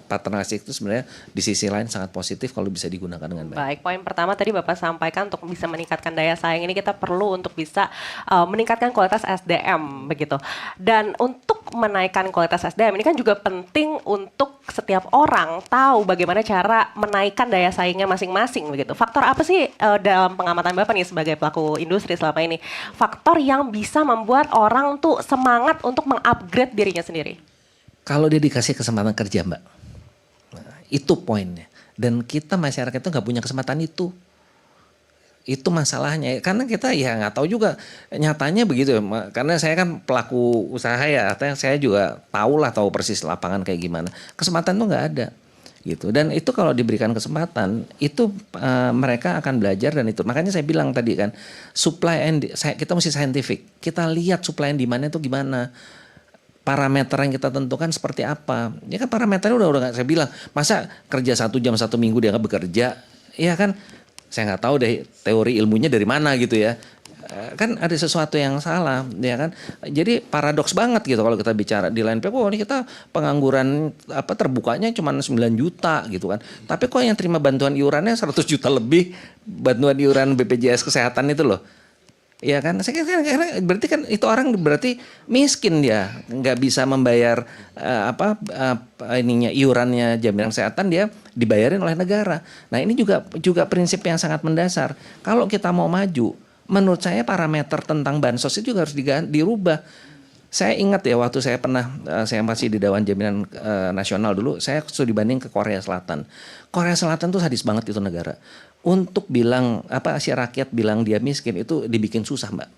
paternalistik itu sebenarnya di sisi lain sangat positif kalau bisa digunakan dengan baik. Baik, poin pertama tadi Bapak sampaikan untuk bisa meningkatkan daya saing ini kita perlu untuk bisa meningkatkan kualitas SDM begitu. Dan untuk menaikkan kualitas SDM ini kan juga penting untuk setiap orang tahu bagaimana cara menaikkan daya saingnya masing-masing begitu. Faktor apa sih dalam pengamatan Bapak nih sebagai pelaku industri selama ini, faktor yang bisa membuat orang tuh semangat untuk mengupgrade dirinya sendiri? Kalau dia dikasih kesempatan kerja, Mbak, nah, itu poinnya. Dan kita masyarakat itu nggak punya kesempatan itu. Itu masalahnya. Karena kita ya nggak tahu juga nyatanya begitu. Karena saya kan pelaku usaha ya, artinya saya juga tahu persis lapangan kayak gimana. Kesempatan tuh nggak ada. Gitu. Dan itu kalau diberikan kesempatan itu mereka akan belajar dan itu makanya saya bilang tadi kan supply and kita mesti scientific, kita lihat supply and demand itu gimana, parameter yang kita tentukan seperti apa. Ya kan parameternya udah saya bilang, masa kerja 1 jam 1 minggu dia nggak bekerja, ya kan saya nggak tahu deh teori ilmunya dari mana gitu ya. Kan ada sesuatu yang salah, ya kan. Jadi paradoks banget gitu kalau kita bicara di lain pihak, ini kita pengangguran terbukanya cuma 9 juta gitu kan. Tapi kok yang terima bantuan iurannya 100 juta lebih, bantuan iuran BPJS kesehatan itu loh. Ya kan, saya kira berarti kan itu orang berarti miskin dia, nggak bisa membayar iurannya jaminan kesehatan, dia dibayarin oleh negara. Nah ini juga prinsip yang sangat mendasar. Kalau kita mau maju, menurut saya parameter tentang bansos itu juga harus dirubah. Saya ingat ya waktu saya saya masih di Dewan Jaminan Nasional dulu, saya studi banding ke Korea Selatan. Korea Selatan tuh sadis banget itu negara. Untuk bilang si rakyat bilang dia miskin itu dibikin susah, Mbak.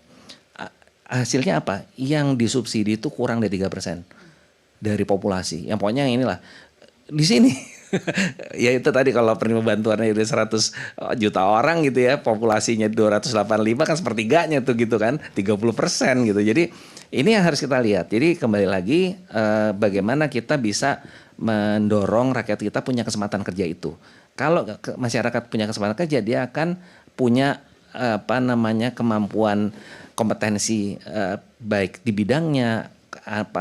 Hasilnya apa? Yang disubsidi itu kurang dari 3% dari populasi. Yang pokoknya yang inilah di sini. Ya itu tadi kalau penerima bantuannya udah 100 juta orang gitu ya, populasinya 285 kan sepertiganya tuh gitu kan, 30% gitu. Jadi ini yang harus kita lihat. Jadi kembali lagi bagaimana kita bisa mendorong rakyat kita punya kesempatan kerja itu. Kalau masyarakat punya kesempatan kerja, dia akan punya kemampuan kompetensi baik di bidangnya,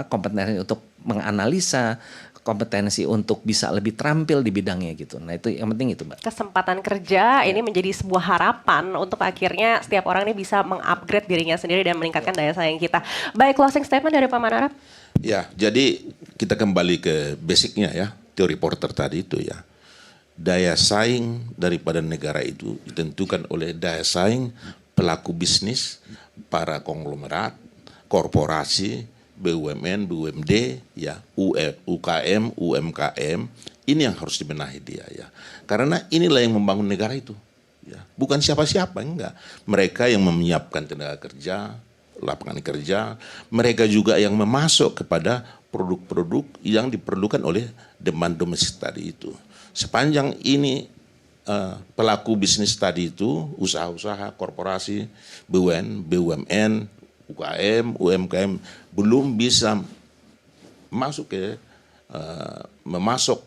kompetensi untuk menganalisa, kompetensi untuk bisa lebih terampil di bidangnya gitu. Nah itu yang penting itu, Mbak. Kesempatan kerja ini menjadi sebuah harapan untuk akhirnya setiap orang ini bisa mengupgrade dirinya sendiri dan meningkatkan daya saing kita. Baik, closing statement dari Pak Manarap. Ya, jadi kita kembali ke basicnya ya, teori Porter tadi itu ya. Daya saing daripada negara itu ditentukan oleh daya saing pelaku bisnis, para konglomerat, korporasi, BUMN, BUMD, ya, UKM, UMKM, ini yang harus dibenahi dia ya. Karena inilah yang membangun negara itu. Ya. Bukan siapa-siapa, enggak. Mereka yang menyiapkan tenaga kerja, lapangan kerja, mereka juga yang memasok kepada produk-produk yang diperlukan oleh demand domestik tadi itu. Sepanjang ini pelaku bisnis tadi itu, usaha-usaha, korporasi, BUMN, UKM, UMKM belum bisa masuk memasok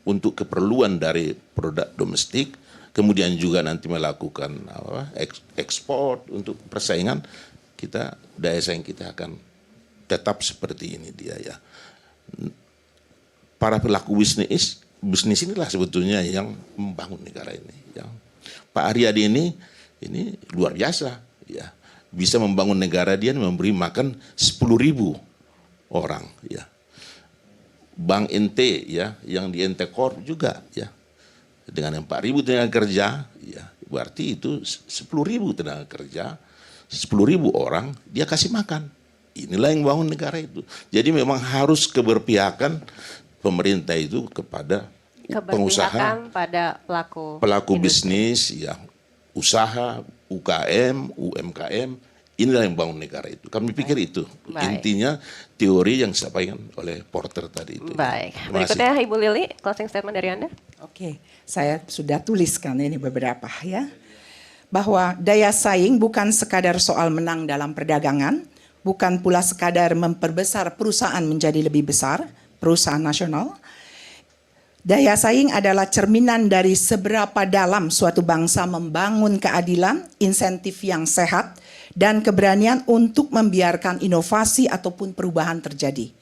untuk keperluan dari produk domestik, kemudian juga nanti melakukan ekspor untuk persaingan, daya saing kita akan tetap seperti ini dia ya. Para pelaku bisnis inilah sebetulnya yang membangun negara ini. Ya. Pak Aryadi ini luar biasa ya. Bisa membangun negara, dia memberi makan 10.000 orang ya. Bank NT ya, yang di NT Corp juga ya. Dengan 4.000 tenaga kerja ya, berarti itu 10.000 tenaga kerja, 10.000 orang dia kasih makan. Inilah yang bangun negara itu. Jadi memang harus keberpihakan pemerintah itu kepada pengusaha, pada pelaku bisnis ya, usaha, UKM, UMKM, inilah yang bangun negara itu. Kami pikir itu intinya teori yang disampaikan oleh Porter tadi itu. Baik. Ya. Berikutnya Ibu Lili, closing statement dari Anda. Oke, saya sudah tuliskan ini beberapa ya. Bahwa daya saing bukan sekadar soal menang dalam perdagangan, bukan pula sekadar memperbesar perusahaan menjadi lebih besar, perusahaan nasional. Daya saing adalah cerminan dari seberapa dalam suatu bangsa membangun keadilan, insentif yang sehat, dan keberanian untuk membiarkan inovasi ataupun perubahan terjadi.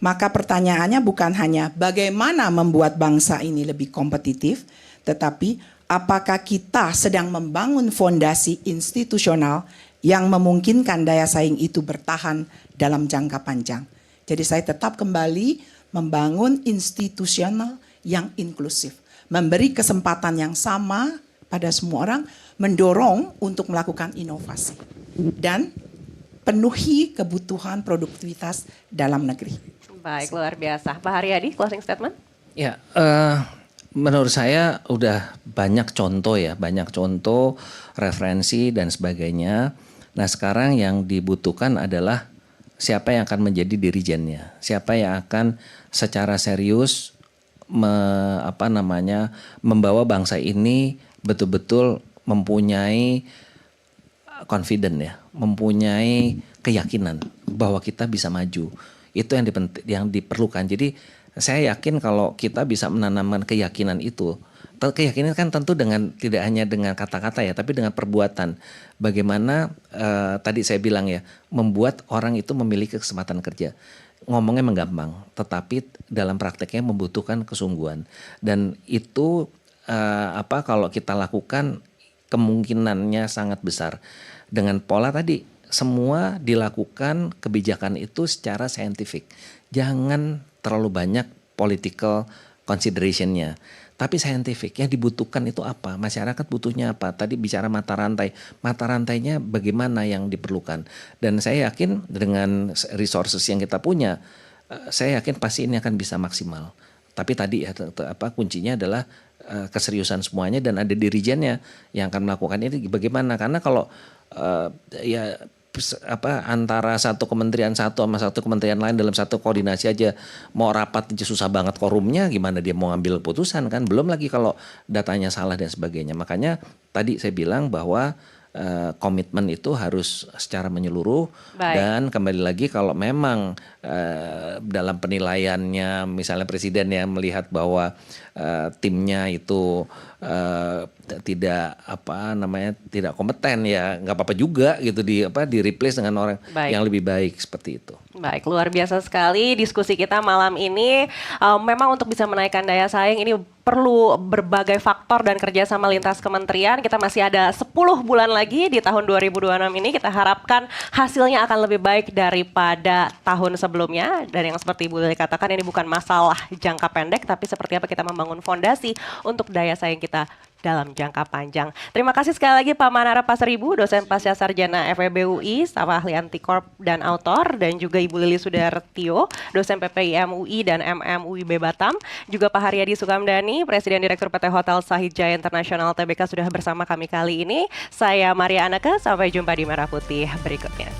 Maka pertanyaannya bukan hanya bagaimana membuat bangsa ini lebih kompetitif, tetapi apakah kita sedang membangun fondasi institusional yang memungkinkan daya saing itu bertahan dalam jangka panjang. Jadi saya tetap kembali membangun institusional yang inklusif, memberi kesempatan yang sama pada semua orang, mendorong untuk melakukan inovasi, dan penuhi kebutuhan produktivitas dalam negeri. Baik, luar biasa. Pak Haryadi, closing statement? Ya, menurut saya udah banyak contoh ya, banyak contoh, referensi dan sebagainya. Nah sekarang yang dibutuhkan adalah siapa yang akan menjadi dirijennya, siapa yang akan secara serius membawa bangsa ini betul-betul mempunyai confident ya, mempunyai keyakinan bahwa kita bisa maju. Itu yang diperlukan. Jadi saya yakin kalau kita bisa menanamkan keyakinan itu, keyakinan kan tentu dengan tidak hanya dengan kata-kata ya, tapi dengan perbuatan. Bagaimana tadi saya bilang ya, membuat orang itu memiliki kesempatan kerja. Ngomongnya menggampang, tetapi dalam prakteknya membutuhkan kesungguhan. Dan itu kalau kita lakukan kemungkinannya sangat besar. Dengan pola tadi, semua dilakukan kebijakan itu secara saintifik. Jangan terlalu banyak political consideration-nya. Tapi saintifik, yang dibutuhkan itu apa? Masyarakat butuhnya apa? Tadi bicara mata rantai. Mata rantainya bagaimana yang diperlukan? Dan saya yakin dengan resources yang kita punya, saya yakin pasti ini akan bisa maksimal. Tapi tadi ya, kuncinya adalah keseriusan semuanya dan ada dirijennya yang akan melakukan ini bagaimana? Karena kalau antara satu kementerian satu sama satu kementerian lain dalam satu koordinasi aja mau rapat aja susah banget quorumnya, gimana dia mau ngambil putusan kan, belum lagi kalau datanya salah dan sebagainya. Makanya tadi saya bilang bahwa komitmen itu harus secara menyeluruh. Baik. Dan kembali lagi kalau memang dalam penilaiannya misalnya presiden yang melihat bahwa timnya itu tidak tidak kompeten, ya nggak apa-apa juga gitu di replace dengan orang yang lebih baik seperti itu. Baik, luar biasa sekali diskusi kita malam ini. Memang untuk bisa menaikkan daya saing ini perlu berbagai faktor dan kerjasama lintas kementerian. Kita masih ada 10 bulan lagi di tahun 2026 ini. Kita harapkan hasilnya akan lebih baik daripada tahun sebelumnya. Dan yang seperti Ibu Lili katakan, ini bukan masalah jangka pendek, tapi seperti apa kita membangun fondasi untuk daya saing kita dalam jangka panjang. Terima kasih sekali lagi Pak Manara Pasaribu, dosen pasca sarjana FEB UI, staf ahli antikorp dan autor, dan juga Ibu Lili Sudartio, dosen PPIM UI dan MUIB Batam, juga Pak Haryadi Sukamdhani, Presiden Direktur PT Hotel Sahid Jaya International Tbk sudah bersama kami kali ini. Saya Maria Anaka, sampai jumpa di Merah Putih berikutnya.